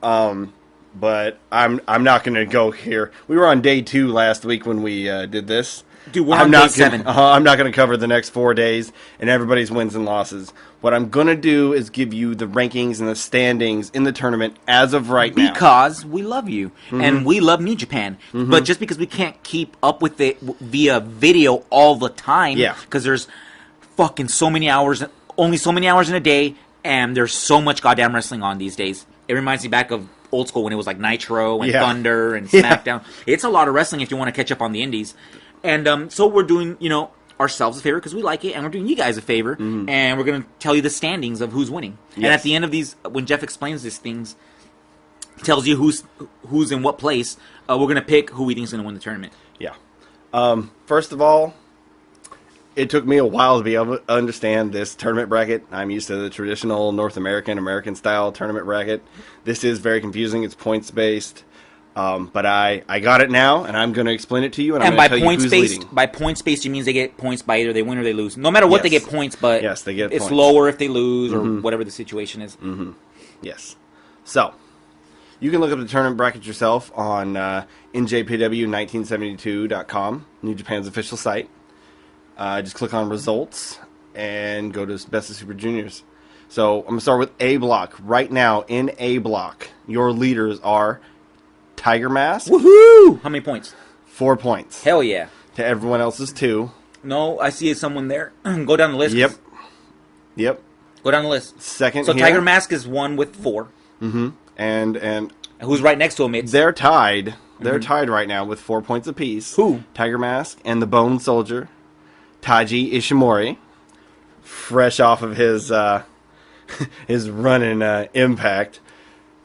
but I'm not going to go here. We were on day 2 last week when we did this. Dude, we're on day 7. I'm not going to cover the next 4 days and everybody's wins and losses. What I'm going to do is give you the rankings and the standings in the tournament as of right now. Because we love you, and we love New Japan. But just because we can't keep up with it via video all the time, Yeah. because there's fucking so many hours, only so many hours in a day, and there's so much goddamn wrestling on these days. It reminds me back of old school when it was like Nitro and Yeah. Thunder and Yeah. SmackDown. It's a lot of wrestling if you want to catch up on the indies. And so we're doing, ourselves a favor because we like it, and we're doing you guys a favor, and we're going to tell you the standings of who's winning. And Yes. at the end of these, when Jeff explains these things, tells you who's in what place, we're going to pick who we think is going to win the tournament. Yeah. First of all, it took me a while to be able to understand this tournament bracket. I'm used to the traditional North American style tournament bracket. This is very confusing. It's points based. But I got it now, and I'm going to explain it to you. And I'm by going to tell you who's leading. by points based, it means they get points by either they win or they lose. No matter what, they Yes. get points, but Yes, they get it's points. lower if they lose or whatever the situation is. Yes. So, you can look up the tournament bracket yourself on njpw1972.com, New Japan's official site. Just click on results and go to Best of Super Juniors. So, I'm going to start with A block. Right now, in A block, your leaders are Tiger Mask, Woohoo! How many points? 4 points. Hell yeah! To everyone else's 2. No, I see someone there. Go down the list. Yep. Yep. Go down the list. Second So here. Tiger Mask is 1 with 4. And Who's right next to him? It's they're tied. They're tied right now with 4 points apiece. Who? Tiger Mask and the Bone Soldier, Taiji Ishimori, fresh off of his his run in Impact,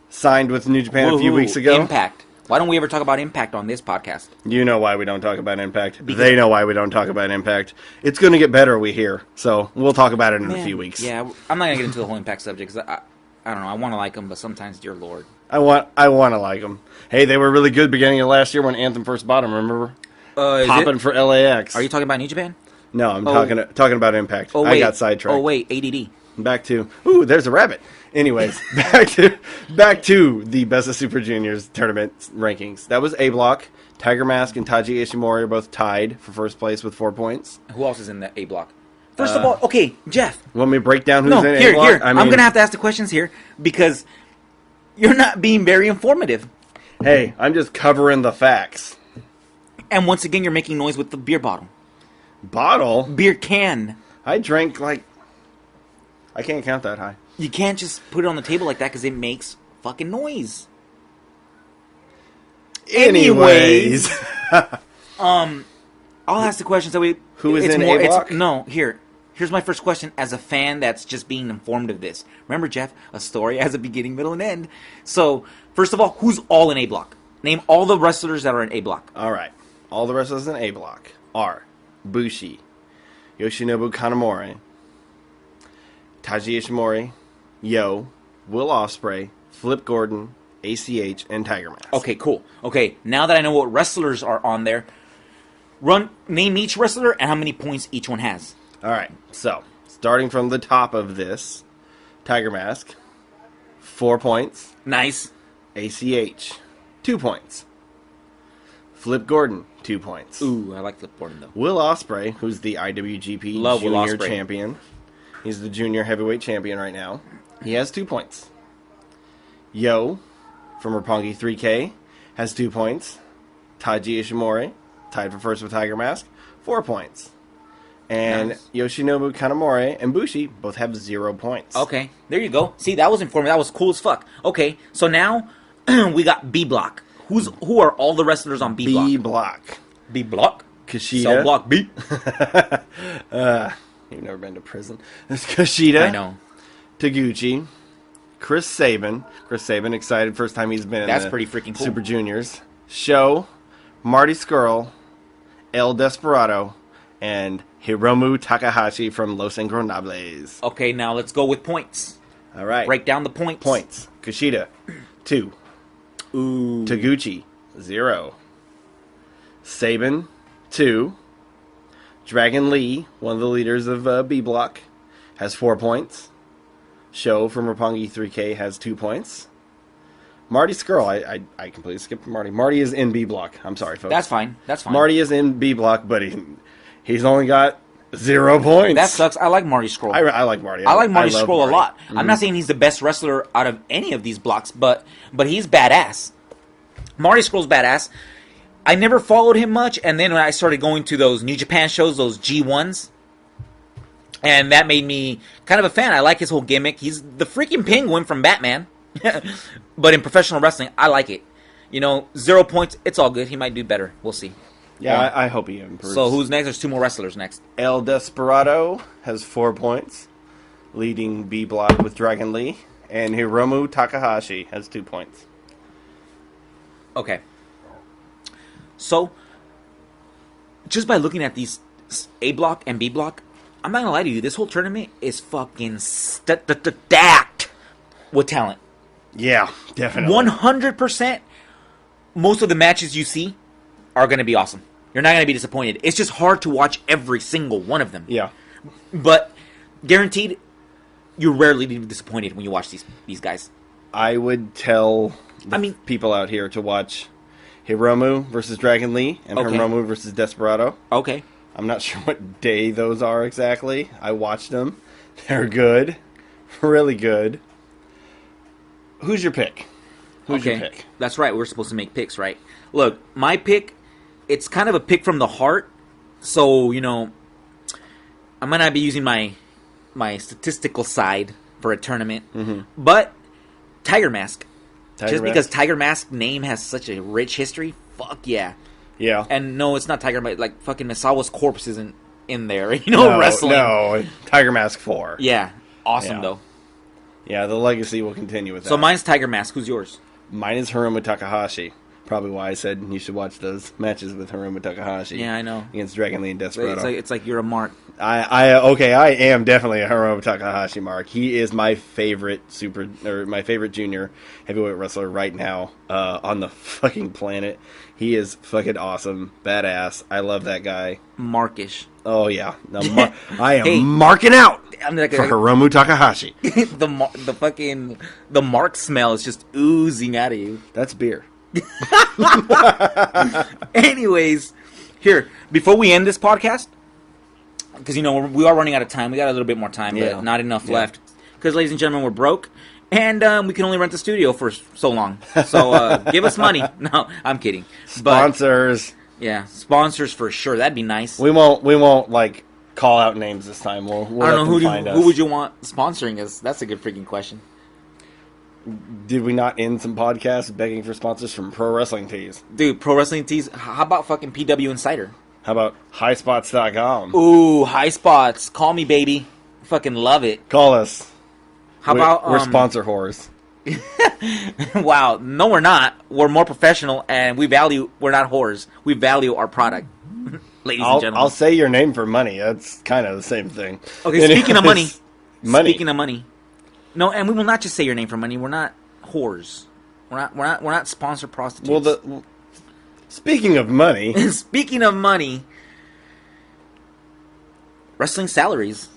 signed with New Japan a few Woohoo, weeks ago. Impact. Why don't we ever talk about Impact on this podcast? You know why we don't talk about Impact. They know why we don't talk about Impact. It's going to get better, we hear. So we'll talk about it in a few weeks. Yeah, I'm not going to get into the whole Impact subject because I don't know. I want to like them, but sometimes, dear Lord. I want to like them. Hey, they were really good beginning of last year when Anthem first bought them, remember? Popping for LAX. Are you talking about New Japan? No, I'm talking about Impact. Oh, wait. I got sidetracked. Oh, wait, ADD. Back to... Ooh, there's a rabbit. Anyways, back to the Best of Super Juniors tournament rankings. That was A Block. Tiger Mask and Taji Ishimori are both tied for first place with 4 points. Who else is in the A Block? First of all, okay, Jeff. Want me to break down who's in A Block? Here. I'm going to have to ask the questions here because you're not being very informative. Hey, I'm just covering the facts. And once again, you're making noise with the beer bottle. Bottle? Beer can. I drank I can't count that high. You can't just put it on the table like that because it makes fucking noise. Anyways. I'll ask the question so we... Who is in A Block? No, here's my first question as a fan that's just being informed of this. Remember, Jeff, a story has a beginning, middle, and end. So, first of all, who's all in A Block? Name all the wrestlers that are in A Block. All right. All the wrestlers in A Block are Bushi, Yoshinobu Kanemaru, Taji Ishimori, Yo, Will Ospreay, Flip Gordon, ACH, and Tiger Mask. Okay, cool. Okay, now that I know what wrestlers are on there, name each wrestler and how many points each one has. All right, so starting from the top of this, Tiger Mask, 4 points. Nice. ACH, 2 points. Flip Gordon, 2 points. Ooh, I like Flip Gordon, though. Will Ospreay, who's the IWGP Love Junior Champion. He's the Junior Heavyweight Champion right now. He has 2 points. Yo, from Roppongi 3K, has 2 points. Taji Ishimori, tied for first with Tiger Mask, 4 points. And nice. Yoshinobu Kanemaru and Bushi both have 0 points. Okay, there you go. See, that was informative. That was cool as fuck. Okay, so now we got B Block. Who are all the wrestlers on B Block? B Block. B Block? Kushida. Cell Block B. You've never been to prison. It's Kushida. I know. Taguchi. Chris Sabin. Chris Sabin, excited. First time he's been in the pretty freaking cool. Super Juniors. Sho. Marty Scurll. El Desperado. And Hiromu Takahashi from Los Ingobernables. Okay, now let's go with points. All right. Break down the points. Points. Kushida, 2. Ooh. Taguchi, 0. Sabin, 2. Dragon Lee, one of the leaders of B Block, has 4 points. Sho from Roppongi 3K has 2 points. Marty Scurll, I completely skipped Marty. Marty is in B Block. I'm sorry, folks. That's fine. Marty is in B Block, but he's only got 0 points. That sucks. I like Marty Scurll. I like Marty. I like Marty Scurll a lot. Mm-hmm. I'm not saying he's the best wrestler out of any of these blocks, but he's badass. Marty Scurll's badass. I never followed him much, and then when I started going to those New Japan shows, those G1s, and that made me kind of a fan. I like his whole gimmick. He's the freaking Penguin from Batman. But in professional wrestling, I like it. 0 points, it's all good. He might do better. We'll see. Yeah, I hope he improves. So who's next? There's 2 more wrestlers next. El Desperado has 4 points, leading B Block with Dragon Lee. And Hiromu Takahashi has 2 points. Okay. So, just by looking at these A Block and B Block, I'm not going to lie to you, this whole tournament is fucking stacked with talent. Yeah, definitely. 100%, most of the matches you see are going to be awesome. You're not going to be disappointed. It's just hard to watch every single one of them. Yeah. But guaranteed, you rarely be disappointed when you watch these guys. I would tell people out here to watch Hiromu versus Dragon Lee and Hiromu versus Desperado. Okay. I'm not sure what day those are exactly. I watched them. They're good. Really good. Who's your pick? Who's your pick? That's right. We're supposed to make picks, right? Look, my pick, it's kind of a pick from the heart. So, I might not be using my statistical side for a tournament. Mm-hmm. But Tiger Mask. Because Tiger Mask's name has such a rich history, fuck yeah. Yeah. And no, it's not Tiger Mask. Like, fucking Misawa's corpse isn't in there, wrestling. No, Tiger Mask 4. Yeah. Awesome, though. Yeah, the legacy will continue with that. So mine's Tiger Mask. Who's yours? Mine is Hiromu Takahashi. Probably why I said you should watch those matches with Hiromu Takahashi. Yeah, I know. Against Dragon Lee and Desperado. It's like you're a mark. I am definitely a Hiromu Takahashi mark. He is my favorite junior heavyweight wrestler right now on the fucking planet. He is fucking awesome, badass. I love that guy. Markish. Oh yeah, I am marking out for Hiromu Takahashi. the mark smell is just oozing out of you. That's beer. Anyways, here before we end this podcast, because we are running out of time. We got a little bit more time, but not enough left. Because, ladies and gentlemen, we're broke, and we can only rent the studio for so long. So give us money. No, I'm kidding. Sponsors. Yeah, sponsors for sure. That'd be nice. We won't like call out names this time. We'll I don't know who would you want sponsoring us. That's a good freaking question. Did we not end some podcasts begging for sponsors from Pro Wrestling Tees? Dude, Pro Wrestling Tees. How about fucking PW Insider? How about highspots.com? Ooh, High Spots. Call me, baby. Fucking love it. Call us. We're sponsor whores. Wow. No, we're not. We're more professional, and we're not whores. We value our product. Ladies and gentlemen. I'll say your name for money. That's kind of the same thing. Okay, speaking of money. Speaking of money. No, and we will not just say your name for money. We're not whores. We're not sponsored prostitutes. Well, speaking of money. Speaking of money. Wrestling salaries.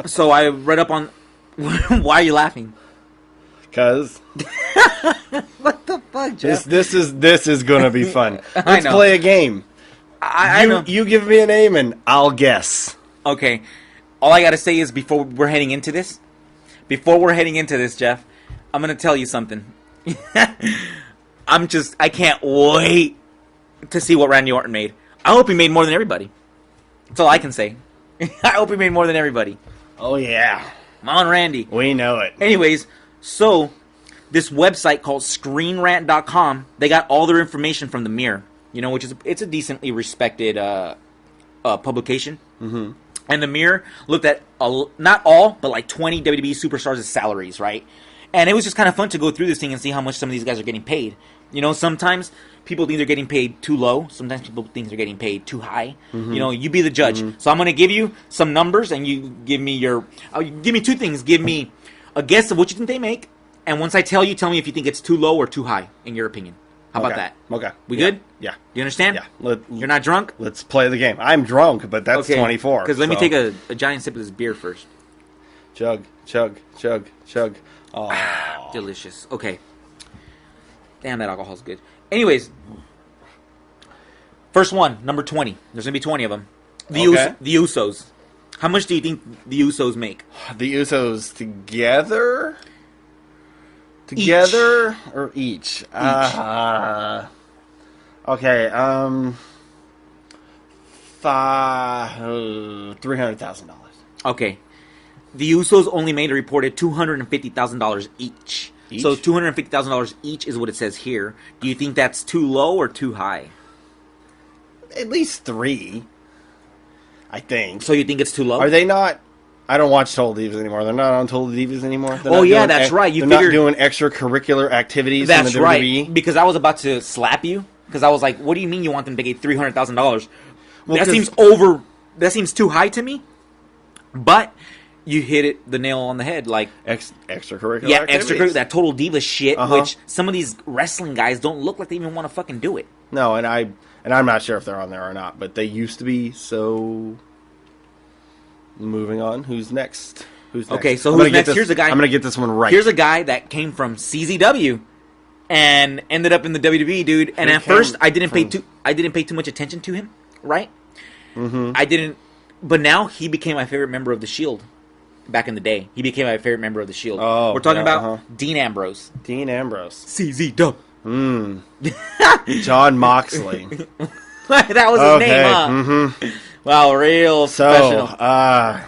So I read up on... Why are you laughing? Because... What the fuck, Jeff? This is going to be fun. I know. Let's play a game. I know. You give me a name and I'll guess. Okay. All I got to say is before we're heading into this, Jeff, I'm going to tell you something. I can't wait to see what Randy Orton made. I hope he made more than everybody. That's all I can say. I hope he made more than everybody. Oh, yeah. Come on, Randy. We know it. Anyways, so this website called ScreenRant.com, they got all their information from the Mirror, it's a decently respected publication. Mm-hmm. And the Mirror looked at, not all, but like 20 WWE superstars' salaries, right? And it was just kind of fun to go through this thing and see how much some of these guys are getting paid. Sometimes people think they're getting paid too low. Sometimes people think they're getting paid too high. Mm-hmm. You be the judge. Mm-hmm. So I'm going to give you some numbers, and you give me give me two things. Give me a guess of what you think they make, and once I tell me if you think it's too low or too high, in your opinion. How about that? Okay. We good? Yeah. You understand? Yeah. You're not drunk? Let's play the game. I'm drunk, but that's 24. Because let me take a giant sip of this beer first. Chug, chug, chug, chug. Oh, delicious. Okay. Damn, that alcohol's good. Anyways, first one, number 20. There's going to be 20 of them. The Usos. How much do you think the Usos make? The Usos together? Together or each? Okay, $300,000. Okay. The Usos only made a reported $250,000 each. So $250,000 each is what it says here. Do you think that's too low or too high? At least 3, I think. So you think it's too low? Are they not? I don't watch Total Divas anymore. They're not on Total Divas anymore. That's right. They're not doing extracurricular activities in the WWE. That's right. Because I was about to slap you. Because I was like, what do you mean you want them to get $300,000? Well, that seems too high to me. But you hit the nail on the head. Like extracurricular activities. Extracurricular. That Total Diva shit, which some of these wrestling guys don't look like they even want to fucking do it. No, and I'm not sure if they're on there or not. But they used to be, so... Moving on. Who's next? Okay, so who's next? Here's a guy. I'm going to get this one right. Here's a guy that came from CZW and ended up in the WWE, dude. And at first, I didn't pay too much attention to him, right? Mm-hmm. I didn't. But now he became my favorite member of the Shield. Back in the day, he became my favorite member of the Shield. Oh, we're talking about Dean Ambrose. Dean Ambrose. CZW. John Moxley. That was his name, huh? Mm-hmm. Wow, real professional. How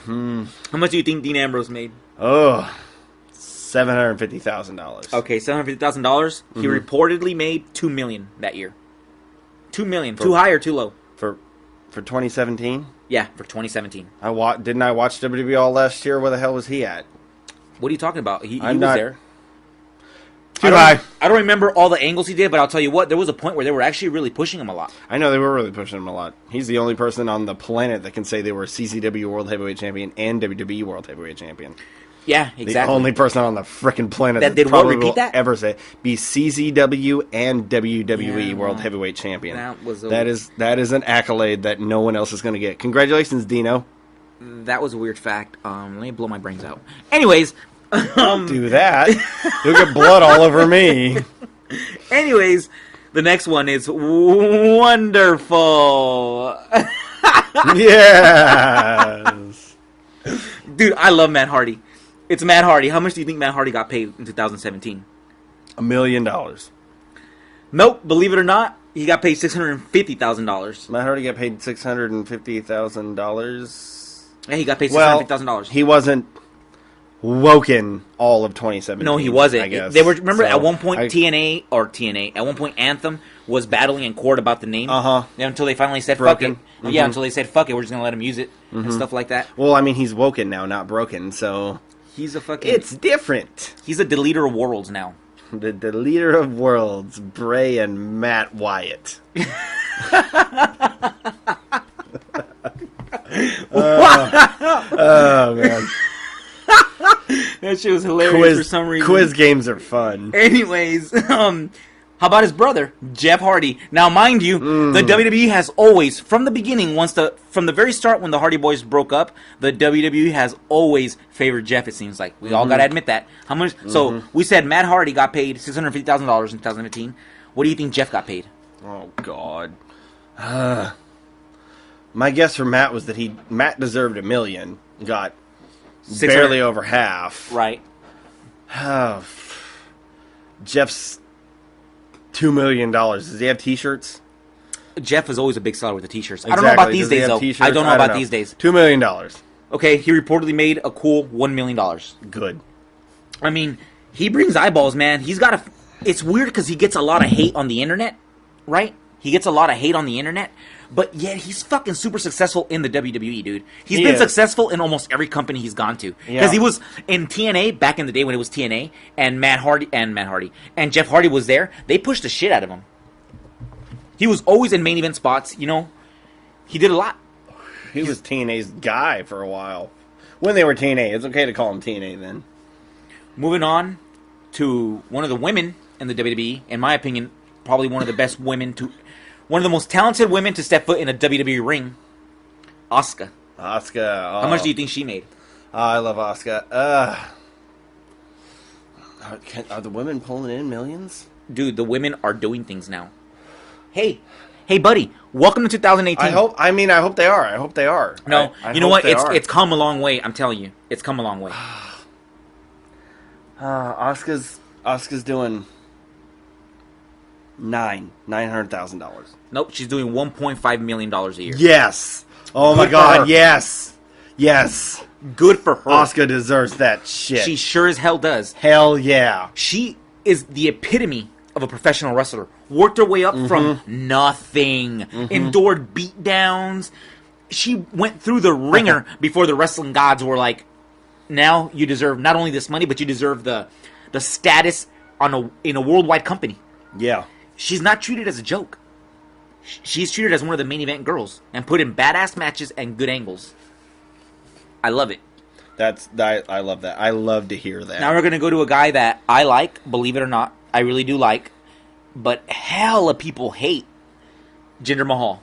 much do you think Dean Ambrose made? Oh, $750,000. Okay, $750,000. Mm-hmm. He reportedly made $2 million that year. $2 million. Too high or too low? For 2017? Yeah, for 2017. Didn't I watch WWE all last year? Where the hell was he at? What are you talking about? He was there. Too high. I don't remember all the angles he did, but I'll tell you what, there was a point where they were actually really pushing him a lot. I know they were really pushing him a lot. He's the only person on the planet that can say they were CCW World Heavyweight Champion and WWE World Heavyweight Champion. Yeah, exactly. The only person on the frickin' planet that did probably what? Repeat that? ever say be CZW and WWE World Heavyweight Champion. That is an accolade that no one else is going to get. Congratulations, Dino. That was a weird fact. Let me blow my brains out. Anyways, don't do that. You'll get blood all over me. Anyways, the next one is wonderful. Yes. Dude, I love Matt Hardy. It's Matt Hardy. How much do you think Matt Hardy got paid in 2017? $1 million. Nope. Believe it or not, he got paid $650,000. Matt Hardy got paid $650,000. Yeah, he got paid $650,000. He wasn't woken all of 2017. No, he wasn't. I guess. They were. Remember, So, at one point, TNA. At one point, Anthem was battling in court about the name. Until they finally said Broken. fuck it. Yeah, until they said fuck it, we're just gonna let him use it and stuff like that. Well, I mean, he's woken now, not broken. So he's a fucking. It's different. He's a deleter of worlds now. The leader of worlds, Bray and Matt Wyatt. Oh man. That shit was hilarious for some reason. Quiz games are fun. Anyways, how about his brother, Jeff Hardy? Now, mind you, the WWE has always, from the beginning, from the very start when the Hardy Boys broke up, the WWE has always favored Jeff, it seems like. We all got to admit that. How much? So, we said Matt Hardy got paid $650,000 in 2015. What do you think Jeff got paid? Oh, God. My guess for Matt was that Matt deserved $1 million. Got barely over half. Right. Jeff's $2 million. Does he have T-shirts? Jeff is always a big seller with the T-shirts. Exactly. I don't know about these Does he days, have though. T-shirts? I don't know about these days. $2 million. Okay, he reportedly made a cool $1 million. Good. I mean, he brings eyeballs, man. He's got a... It's weird because he gets a lot of hate on the internet, right? He gets a lot of hate on the internet, but yet he's fucking super successul in the WWE, dude. He's been successful in almost every company he's gone to. Because he was in TNA back in the day when it was TNA, and and Jeff Hardy was there. They pushed the shit out of him. He was always in main event spots, you know. He did a lot. He was TNA's guy for a while. When they were TNA. It's okay to call him TNA then. Moving on to one of the women in the WWE, in my opinion, probably one of the best women one of the most talented women to step foot in a WWE ring, Asuka. Asuka. Oh. How much do you think she made? I love Asuka. Are the women pulling in millions? Dude, the women are doing things now. Hey, buddy, welcome to 2018. I hope they are. No, you know what? It's come a long way. I'm telling you, it's come a long way. Asuka's doing $900,000. Nope, she's doing $1.5 million a year. Yes. Oh my God. Yes. Good for her. Asuka deserves that shit. She sure as hell does. Hell yeah. She is the epitome of a professional wrestler. Worked her way up from nothing. Endured beatdowns. She went through the ringer before the wrestling gods were like, now you deserve not only this money, but you deserve the status in a worldwide company. Yeah. She's not treated as a joke. She's treated as one of the main event girls and put in badass matches and good angles. I love it. I love that. I love to hear that. Now we're going to go to a guy that I like, believe it or not. I really do like. But hella people hate Jinder Mahal.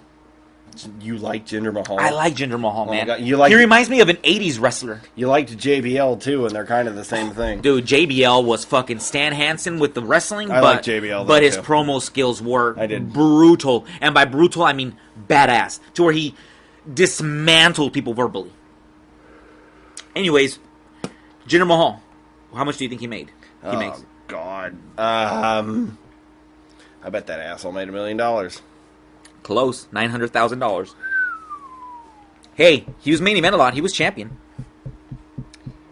You like Jinder Mahal? I like Jinder Mahal, man. God. He reminds me of an 80s wrestler. You liked JBL, too, and they're kind of the same thing. Dude, JBL was fucking Stan Hansen with the wrestling. I like JBL, but his promo skills were brutal. And by brutal, I mean badass. To where he dismantled people verbally. Anyways, Jinder Mahal. How much do you think he made? Oh, God. I bet that asshole made $1 million. Close. $900,000. Hey, he was main event a lot. He was champion.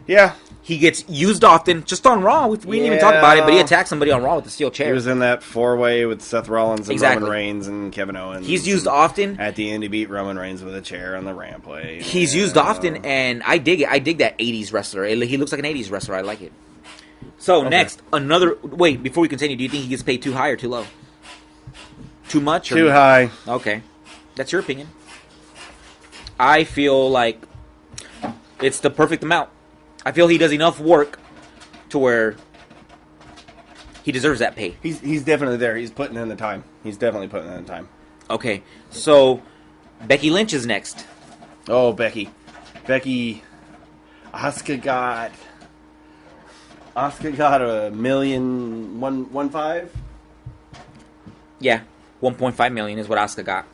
Yeah. He gets used often, just on Raw. We didn't even talk about it, but he attacked somebody on Raw with the steel chair. He was in that four-way with Seth Rollins and Roman Reigns and Kevin Owens. He's used often. At the end, he beat Roman Reigns with a chair on the rampway. He's used often, and I dig it. I dig that 80s wrestler. He looks like an 80s wrestler. I like it. So next, another. Wait, before we continue, do you think he gets paid too high or too low? Too much? Or Too high. Okay, that's your opinion. I feel like it's the perfect amount. I feel he does enough work to where he deserves that pay. He's definitely there. He's putting in the time. He's definitely putting in the time. Okay, so Becky Lynch is next. Oh, Becky. Asuka got $1.15 million. Yeah, 1.5 million is what Asuka got.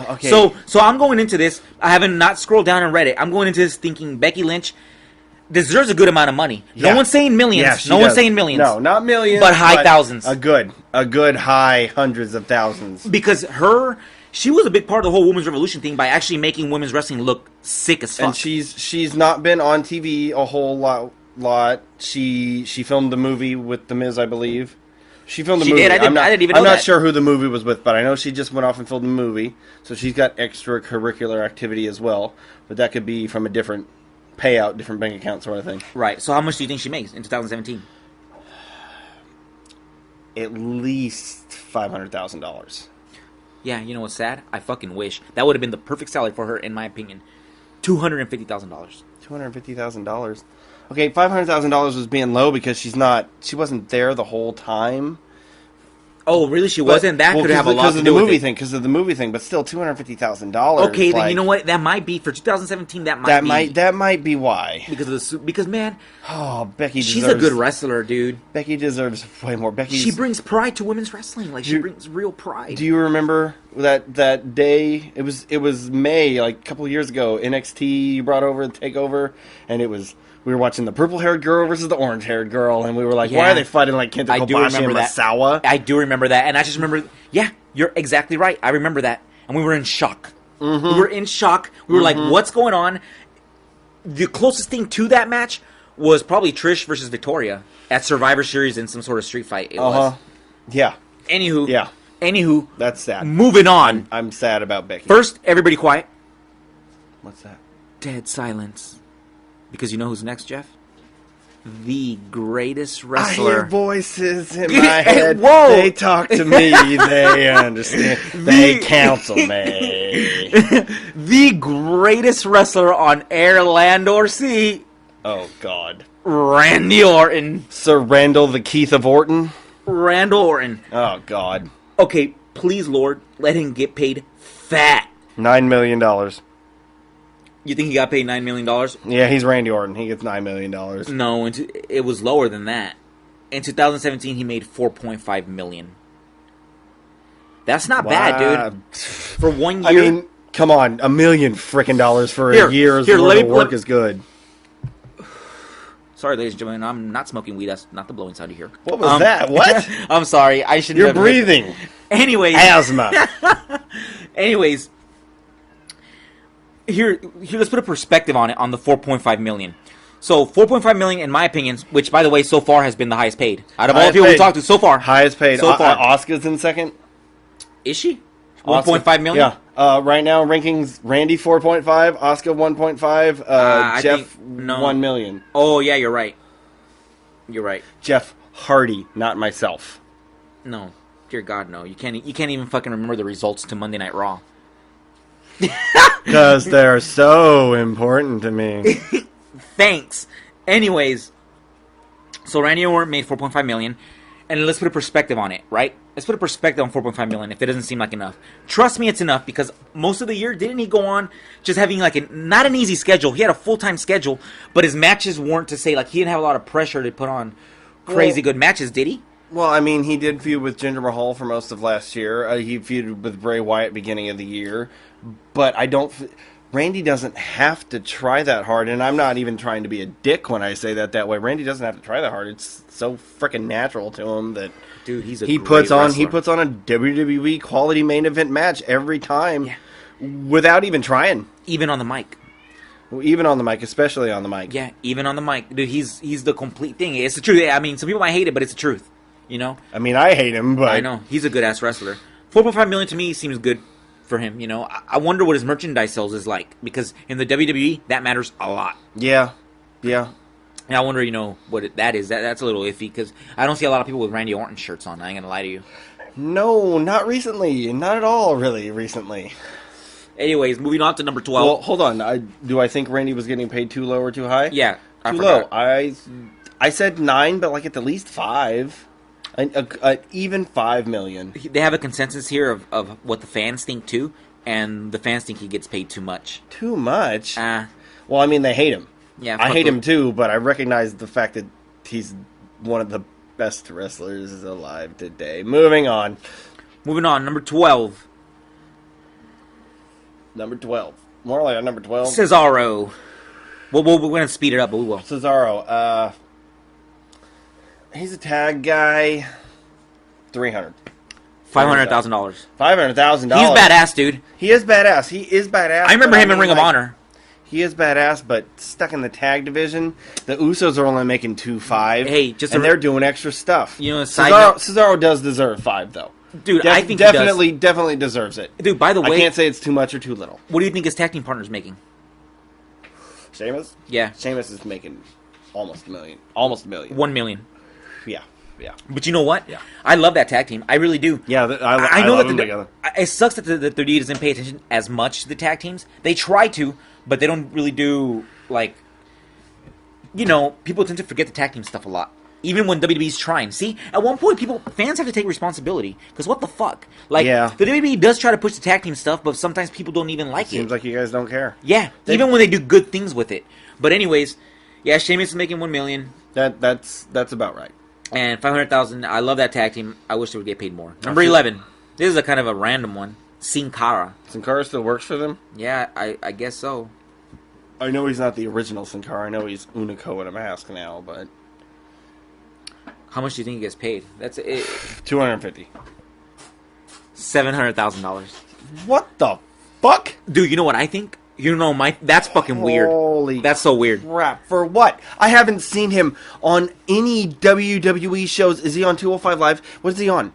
Okay. So I'm going into this. I haven't not scrolled down and read it. I'm going into this thinking Becky Lynch deserves a good amount of money. Yeah. No one's saying millions. Yeah, she no one's does. saying millions. No, not millions, but high thousands. A good high hundreds of thousands. Because she was a big part of the whole women's revolution thing by actually making women's wrestling look sick as fuck. And she's not been on TV a whole lot. She filmed the movie with The Miz, I believe. She filmed the movie. I didn't even know I'm not that. sure who the movie was with, but I know she just went off and filmed the movie. So she's got extracurricular activity as well. But that could be from a different payout, different bank account sort of thing. Right. So how much do you think she makes in 2017? At least $500,000. Yeah, you know what's sad? I fucking wish. That would have been the perfect salary for her, in my opinion. $250,000. $250,000. Okay, $500,000 was being low because she wasn't there the whole time. Oh, really? She wasn't? That could have a lot to do with it. Because of the movie thing, but still $250,000. Okay, then you know what? That might be for 2017. That might be why. Because man, Becky. She's a good wrestler, dude. Becky deserves way more. She brings pride to women's wrestling. Like she brings real pride. Do you remember that day? It was May, like a couple of years ago. NXT brought over the takeover, and we were watching the purple-haired girl versus the orange-haired girl, and we were like, why are they fighting like Kenta Kobashi and Masawa? I do remember that, and I just remember, yeah, you're exactly right. I remember that, and we were in shock. Mm-hmm. We were in shock. We were like, what's going on? The closest thing to that match was probably Trish versus Victoria at Survivor Series in some sort of street fight. It was. Yeah. Anywho. That's sad. Moving on. I'm sad about Becky. First, everybody quiet. What's that? Dead silence. Because you know who's next, Jeff? The greatest wrestler. I hear voices in my head. Whoa! They talk to me. They understand. They counsel me. The greatest wrestler on air, land, or sea. Oh, God. Randy Orton. Sir Randall the Keith of Orton? Randall Orton. Oh, God. Okay, please, Lord, let him get paid fat. $9 million. You think he got paid $9 million? Yeah, he's Randy Orton. He gets $9 million. No, it was lower than that. In 2017, he made $4.5 million. That's not bad, dude. For 1 year. I mean, come on, $1 million frickin' dollars for a year's worth of work is good. Sorry, ladies and gentlemen, I'm not smoking weed. That's not the blowing sound you hear. What was that? What? I'm sorry. I shouldn't. You're breathing. Anyways, asthma. Anyways. Here, let's put a perspective on it, on the 4.5 million. So, 4.5 million, in my opinion, which, by the way, so far has been the highest paid. Out of all the people we talked to, so far. Highest paid. So far. Asuka's in second. Is she? 1.5 million? Yeah. Right now, rankings, Randy 4.5, Asuka 1.5, Jeff 1 million. Oh, yeah, you're right. You're right. Jeff Hardy, not myself. No. Dear God, no. You can't even fucking remember the results to Monday Night Raw. Because they're so important to me. Thanks. Anyways, so Randy Orton made 4.5 million, and let's put a perspective on it, right? Let's put a perspective on 4.5 million if it doesn't seem like enough. Trust me, it's enough, because most of the year, didn't he go on just having like not an easy schedule? He had a full-time schedule, but his matches weren't to say, like, he didn't have a lot of pressure to put on crazy good matches, did he? Well, I mean, he did feud with Jinder Mahal for most of last year. He feuded with Bray Wyatt beginning of the year. But Randy doesn't have to try that hard, and I'm not even trying to be a dick when I say that way. Randy doesn't have to try that hard. It's so freaking natural to him that dude, he puts on a WWE quality main event match every time without even trying. Even on the mic. Even on the mic, especially on the mic. Yeah, even on the mic. Dude, he's the complete thing. It's the truth. I mean, some people might hate it, but it's the truth. You know? I mean, I hate him, but I know. He's a good-ass wrestler. 4.5 million to me seems good for him, you know. I wonder what his merchandise sales is like, because in the WWE, that matters a lot. Yeah. And I wonder, what that is. That's a little iffy because I don't see a lot of people with Randy Orton shirts on. I ain't gonna lie to you. No, not recently. Not at all, really, recently. Anyways, moving on to number 12. Well, hold on. Do I think Randy was getting paid too low or too high? Yeah. Too low. I said 9, but at the least 5. Even 5 million. They have a consensus here of what the fans think too, and the fans think he gets paid too much. Too much? Well, I mean, they hate him. Yeah, I hate him too, but I recognize the fact that he's one of the best wrestlers alive today. Moving on, number 12. Number 12. More like a number 12. Cesaro. Well, we're going to speed it up, but we will. Cesaro. He's a tag guy. $300,000. $500,000. $500,000. He's badass, dude. He is badass. I remember him in Ring of Honor. He is badass, but stuck in the tag division. The Usos are only making 2.5. Hey, they're doing extra stuff. Cesaro does deserve 5 though. Dude, I think definitely deserves it. Dude, by the way, I can't say it's too much or too little. What do you think his tag team partner's making? Sheamus? Yeah. Sheamus is making almost $1 million. Almost $1 million. $1 million. Yeah. But you know what? Yeah. I love that tag team. I really do. Yeah, I know love them together. It sucks that the 3D doesn't pay attention as much to the tag teams. They try to, but they don't really do, people tend to forget the tag team stuff a lot. Even when WWE's trying. See, at one point, fans have to take responsibility. Because what the fuck? The WWE does try to push the tag team stuff, but sometimes people don't even like it. Seems like you guys don't care. Yeah, even when they do good things with it. But anyways, yeah, Sheamus is making $1 million. That's about right. And $500,000. I love that tag team. I wish they would get paid more. Number 11. This is a kind of a random one. Sin Cara. Sin Cara still works for them? Yeah, I guess so. I know he's not the original Sin Cara. I know he's Unico in a mask now, but... How much do you think he gets paid? That's it. $250,000. $700,000. What the fuck? Dude, you know what I think? That's fucking weird. Holy That's so weird. Crap. For what? I haven't seen him on any WWE shows. Is he on 205 Live? What is he on?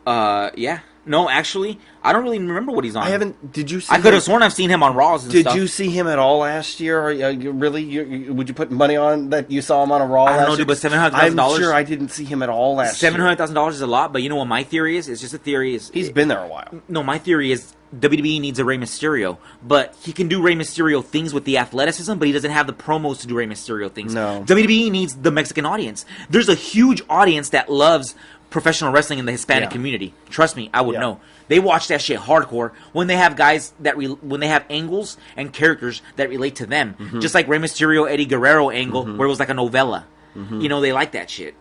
Yeah. No, actually, I don't really remember what he's on. I haven't. Did you see I could have sworn I've seen him on Raws and stuff. Did you see him at all last year? Would you put money on that you saw him on a Raw last year? I don't know, dude, but $700,000... I'm sure I didn't see him at all last year. $700,000 is a lot, but you know what my theory is? It's just a theory. He's been there a while. No, my theory is WWE needs a Rey Mysterio, but he can do Rey Mysterio things with the athleticism, but he doesn't have the promos to do Rey Mysterio things. No. WWE needs the Mexican audience. There's a huge audience that loves professional wrestling in the Hispanic community. Trust me, I would know. They watch that shit hardcore when they have guys when they have angles and characters that relate to them. Mm-hmm. Just like Rey Mysterio, Eddie Guerrero angle, where it was like a novella. Mm-hmm. They like that shit.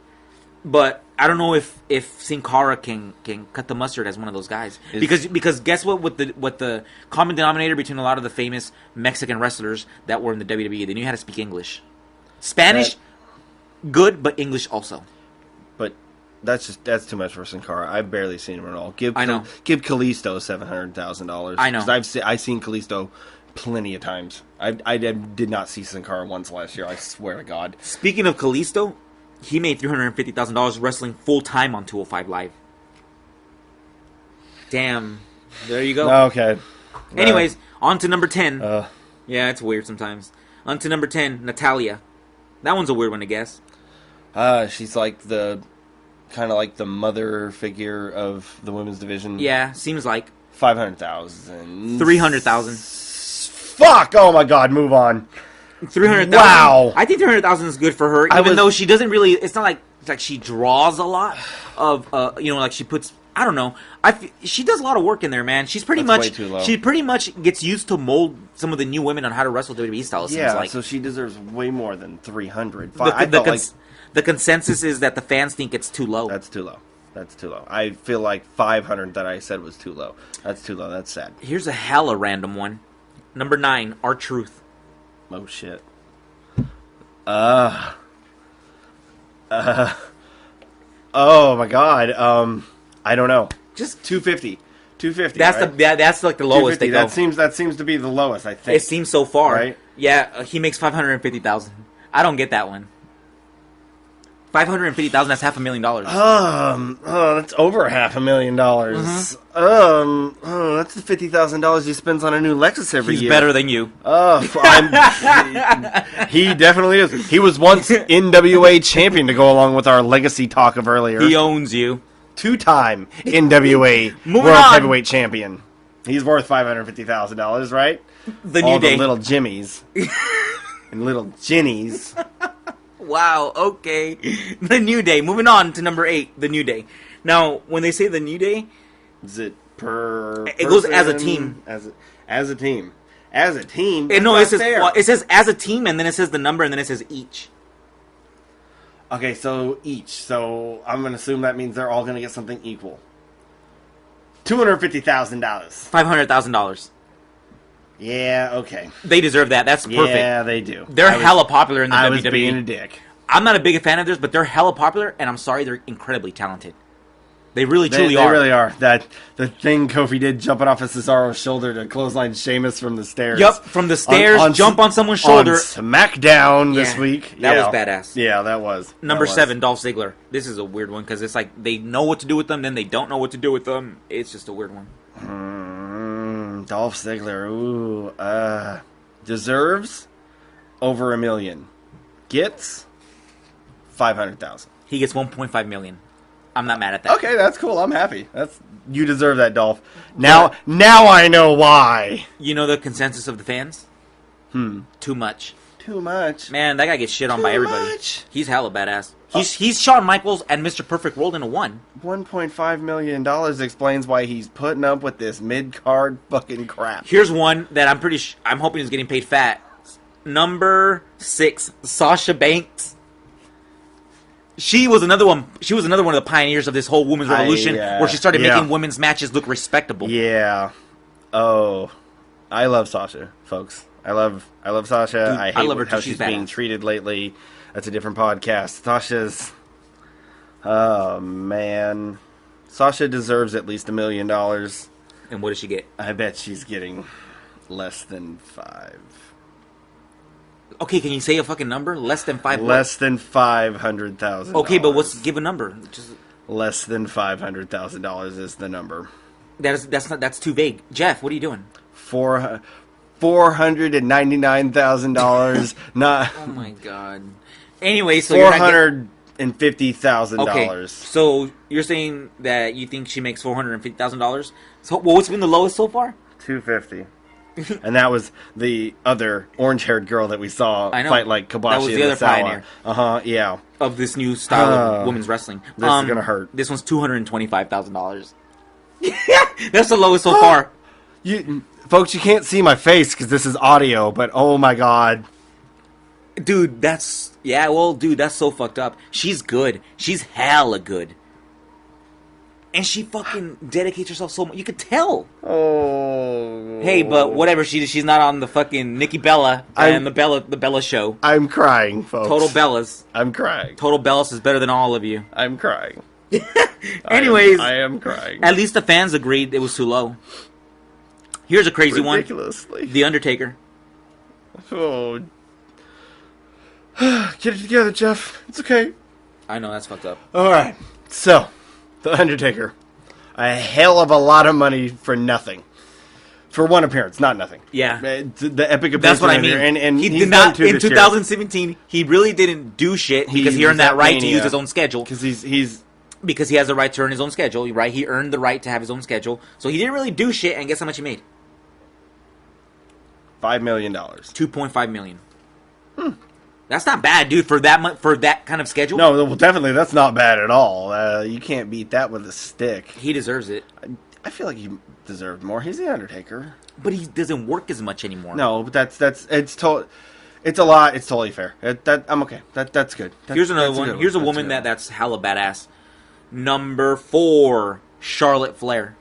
But I don't know if Sin Cara can cut the mustard as one of those guys. Because guess what? What the common denominator between a lot of the famous Mexican wrestlers that were in the WWE, they knew how to speak English. Spanish, good, but English also. But that's too much for Sin Cara. I've barely seen him at all. Give Kalisto $700,000. I know. Because I've seen Kalisto plenty of times. I did not see Sin Cara once last year. I swear to God. Speaking of Kalisto, he made $350,000 wrestling full time on 205 Live. Damn. There you go. Okay. Anyways, on to number 10. Yeah, it's weird sometimes. On to number 10, Natalia. That one's a weird one to guess. She's like the mother figure of the women's division. Yeah, seems like. 500,000. 300,000. Fuck! Oh my God, move on. 300,000. Wow. I think 300,000 is good for her, even though she doesn't really. It's not like she draws a lot of. Like she puts. I don't know. She does a lot of work in there, man. She's pretty much. Way too low. She pretty much gets used to mold some of the new women on how to wrestle WWE style. So she deserves way more than 300. The consensus is that the fans think it's too low. That's too low. I feel like 500 that I said was too low. That's too low. That's sad. Here's a hella random one. Number 9, R-Truth. Oh shit. Oh my God. I don't know. Just 250. 250. That's like the lowest they go. That seems to be the lowest. I think it seems so far. Right? Yeah, he makes $550,000. I don't get that one. $550,000. That's $500,000. That's over $500,000. That's the $50,000 he spends on a new Lexus every He's year. better than you. He definitely is. He was once NWA champion to go along with our legacy talk of earlier. He owns you. 2-time NWA Moving World on. Heavyweight Champion. He's worth $550,000, right? The All New Day. the little Jimmies and little Jennies. Wow, okay. The New Day. Moving on to number 8, The New Day. Now, when they say The New Day, Is it per? It goes as a person? team. As a team. As a team. no, That's it says not fair. well, it says as a team, and then it says the number, and then it says each. Okay, so each. So I'm going to assume that means they're all going to get something equal. $250,000. $500,000. Yeah, okay. They deserve that. That's perfect. Yeah, they do. They're hella popular in the I WWE. was being a dick. I'm not a big fan of theirs, but they're hella popular, and I'm sorry, they're incredibly talented. They really, truly They are. really are. That the thing Kofi did jumping off of Cesaro's shoulder to clothesline Sheamus from the stairs. Yup, from the stairs, jump on someone's shoulder. On SmackDown this Yeah, week. that was Yeah. badass. Yeah, that was. Number That was. 7, Dolph Ziggler. This is a weird one because it's like they know what to do with them, then they don't know what to do with them. It's just a weird one. Dolph Ziggler. Ooh. Deserves over $1 million. Gets 500,000. He gets 1.5 million. I'm not mad at that. Okay, that's cool. I'm happy. You deserve that, Dolph. Now I know why. You know the consensus of the fans? Too much. Too much. Man, that guy gets shit on by everybody. Much. He's hella badass. He's Shawn Michaels and Mr. Perfect rolled into one. $1.5 million explains why he's putting up with this mid-card fucking crap. Here's one that I'm hoping is getting paid fat. Number 6, Sasha Banks. She was another one. She was another one of the pioneers of this whole women's revolution, where she started making women's matches look respectable. Yeah. Oh, I love Sasha, folks. I love Sasha. Dude, I hate I love her how too. she's She's being badass. treated lately. That's a different podcast. Sasha's. Oh man, Sasha deserves at least $1 million. And what does she get? I bet she's getting less than 5. Okay, can you say a fucking number? Less than 5. Less than $500,000. Okay, but give a number. Just Less than $500,000 is the number. that's too vague. Jeff, what are you doing? $499,000. Not Oh my god. Anyway, so you're not $450,000. okay. So you're saying that you think she makes $450,000? So what's been the lowest so far? $250,000. And that was the other orange-haired girl that we saw I know. fight like Kobashi. That was the other pioneer. Yeah. Of this new style of women's wrestling. This is gonna hurt. This one's $225,000. That's the lowest so far. Folks, you can't see my face because this is audio, but oh my god. Dude, that's so fucked up. She's good. She's hella good. And she fucking dedicates herself so much. You could tell. Oh. Hey, but whatever. She's not on the fucking Nikki Bella and the Bella show. I'm crying, folks. Total Bellas. I'm crying. Total Bellas is better than all of you. I'm crying. Anyways, I am crying. at least the fans agreed it was too low. Here's a crazy one. Ridiculously. The Undertaker. Oh. Get it together, Jeff. It's okay. I know, that's fucked up. Alright. So, The Undertaker. A hell of a lot of money for nothing. For one appearance, not nothing. Yeah. The epic appearance. That's what I mean. And he he's did done not, two in this year. 2017, he really didn't do shit because he earned that right to use his own schedule. Because he's Because he has the right to earn his own schedule, right? He earned the right to have his own schedule. So he didn't really do shit, and guess how much he made? $5 million. $2.5 million. That's not bad, dude, for that kind of schedule. No, well, definitely, that's not bad at all. You can't beat that with a stick. He deserves it. I feel like he deserved more. He's the Undertaker. But he doesn't work as much anymore. No, but it's a lot. It's totally fair. I'm okay. That's good. Here's another one. Here's a woman that's hella badass. Number 4, Charlotte Flair.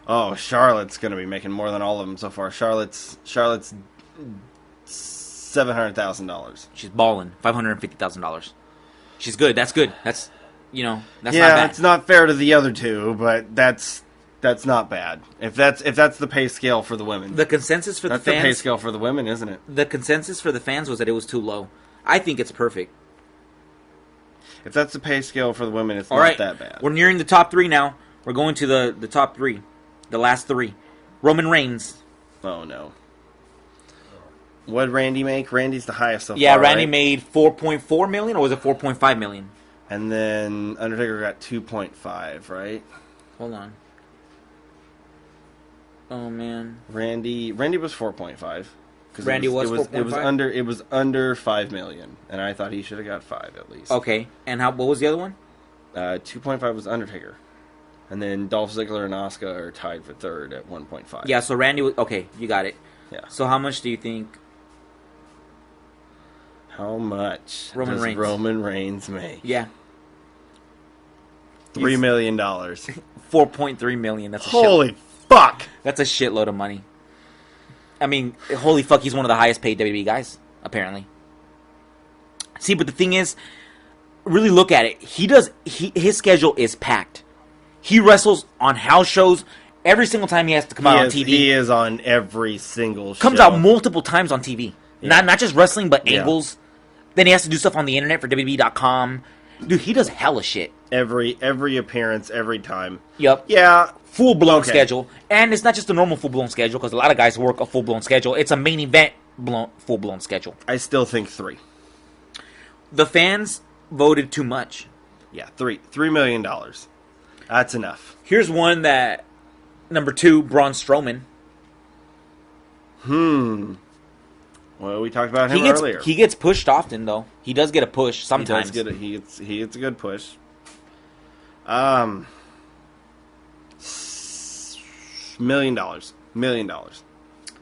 Oh, Charlotte's gonna be making more than all of them so far. Charlotte's $700,000. She's balling. $550,000. She's good. That's good. That's not bad. Yeah, it's not fair to the other two, but that's not bad. If that's the pay scale for the women. The consensus for that's the fans. the pay scale for the women, isn't it? The consensus for the fans was that it was too low. I think it's perfect. If that's the pay scale for the women, it's All not right, that bad. we're nearing the top 3 now. We're going to the top 3, the last 3. Roman Reigns. Oh no. What did Randy make? Randy's the highest so Yeah, far, Randy right? made 4.4 million, or was it 4.5 million? And then Undertaker got 2.5, right? Hold on. Oh man, Randy was 4.5. Randy was 4.5? It was under 5 million, and I thought he should have got 5 at least. Okay, and what was the other one? 2.5 was Undertaker, and then Dolph Ziggler and Asuka are tied for third at 1.5. Yeah, so Randy was okay. You got it. Yeah. So how much do you think How much Roman does Reigns. Roman Reigns make? Yeah, $3 million. 4.3 million. That's a Holy fuck! That's a shitload of money. I mean, holy fuck, he's one of the highest paid WWE guys, apparently. See, but the thing is, really look at it. His schedule is packed. He wrestles on house shows every single time he has to come out on TV. He is on every single show. Comes out multiple times on TV. Yeah. Not just wrestling, but Yeah. angles. Then he has to do stuff on the internet for WWE.com. Dude, he does hella shit. Every appearance, every time. Yup. Yeah. Full-blown Okay. schedule. And it's not just a normal full-blown schedule, because a lot of guys work a full-blown schedule. It's a main event full-blown schedule. I still think 3. The fans voted too much. Yeah, $3 million. That's enough. Here's one that, number 2, Braun Strowman. Well, we talked about him earlier. He gets pushed often, though. He does get a push sometimes. He gets a good push. $1 million. $1 million.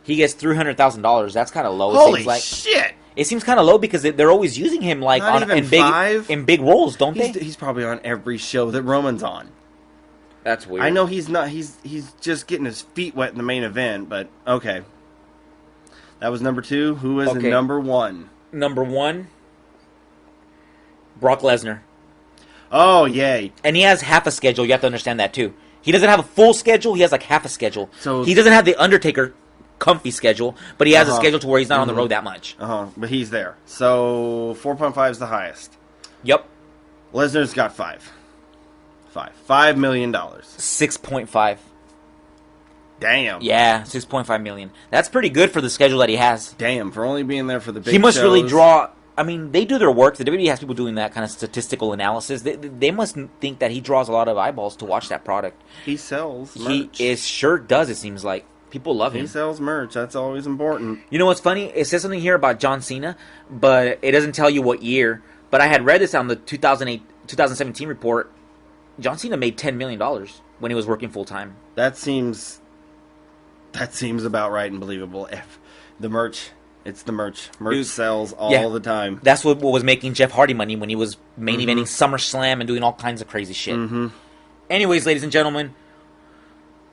He gets $300,000. That's kind of low. Holy it seems like. shit! It seems kind of low because they're always using him like Not even five? in big roles, don't they? He's probably on every show that Roman's on. That's weird. I know he's not. He's just getting his feet wet in the main event, but okay. That was number 2. Who was Okay. number 1? Number 1, Brock Lesnar. Oh, yay. And he has half a schedule. You have to understand that, too. He doesn't have a full schedule. He has, like, half a schedule. So he doesn't have the Undertaker comfy schedule, but he has a schedule to where he's not on the road that much. But he's there. So 4.5 is the highest. Yep. Lesnar's got 5. $5 million. 6.5. Damn. Yeah, 6.5 million. That's pretty good for the schedule that he has. Damn, for only being there for the big He must shows. really draw... I mean, they do their work. The WWE has people doing that kind of statistical analysis. They must think that he draws a lot of eyeballs to watch that product. He sells merch. He sure does, it seems like. People love him. He sells merch. That's always important. You know what's funny? It says something here about John Cena, but it doesn't tell you what year. But I had read this on the 2017 report. John Cena made $10 million when he was working full-time. That seems about right and believable. If the merch, it's the merch. Merch Dude, sells all the time. That's what was making Jeff Hardy money when he was main eventing SummerSlam and doing all kinds of crazy shit. Anyways, ladies and gentlemen,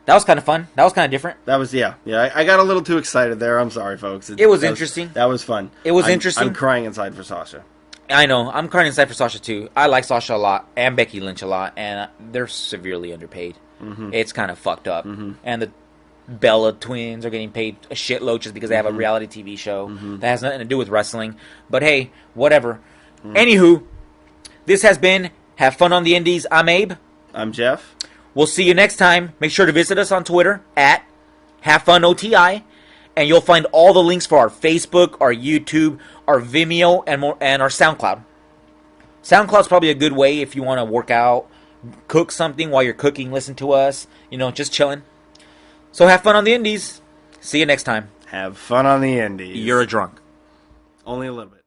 that was kind of fun. That was kind of different. That was, yeah. I got a little too excited there. I'm sorry, folks. It was interesting. That was fun. It was interesting. I'm crying inside for Sasha. I know. I'm crying inside for Sasha, too. I like Sasha a lot and Becky Lynch a lot, and they're severely underpaid. It's kind of fucked up. And the Bella twins are getting paid a shitload just because they have a reality TV show that has nothing to do with wrestling. But hey, whatever. Anywho, this has been Have Fun on the Indies. I'm Abe. I'm Jeff. We'll see you next time. Make sure to visit us on Twitter at HaveFunOTI, and you'll find all the links for our Facebook, our YouTube, our Vimeo, and our SoundCloud. SoundCloud's probably a good way if you want to work out, cook something while you're cooking, listen to us, just chilling. So have fun on the Indies. See you next time. Have fun on the Indies. You're a drunk. Only a little bit.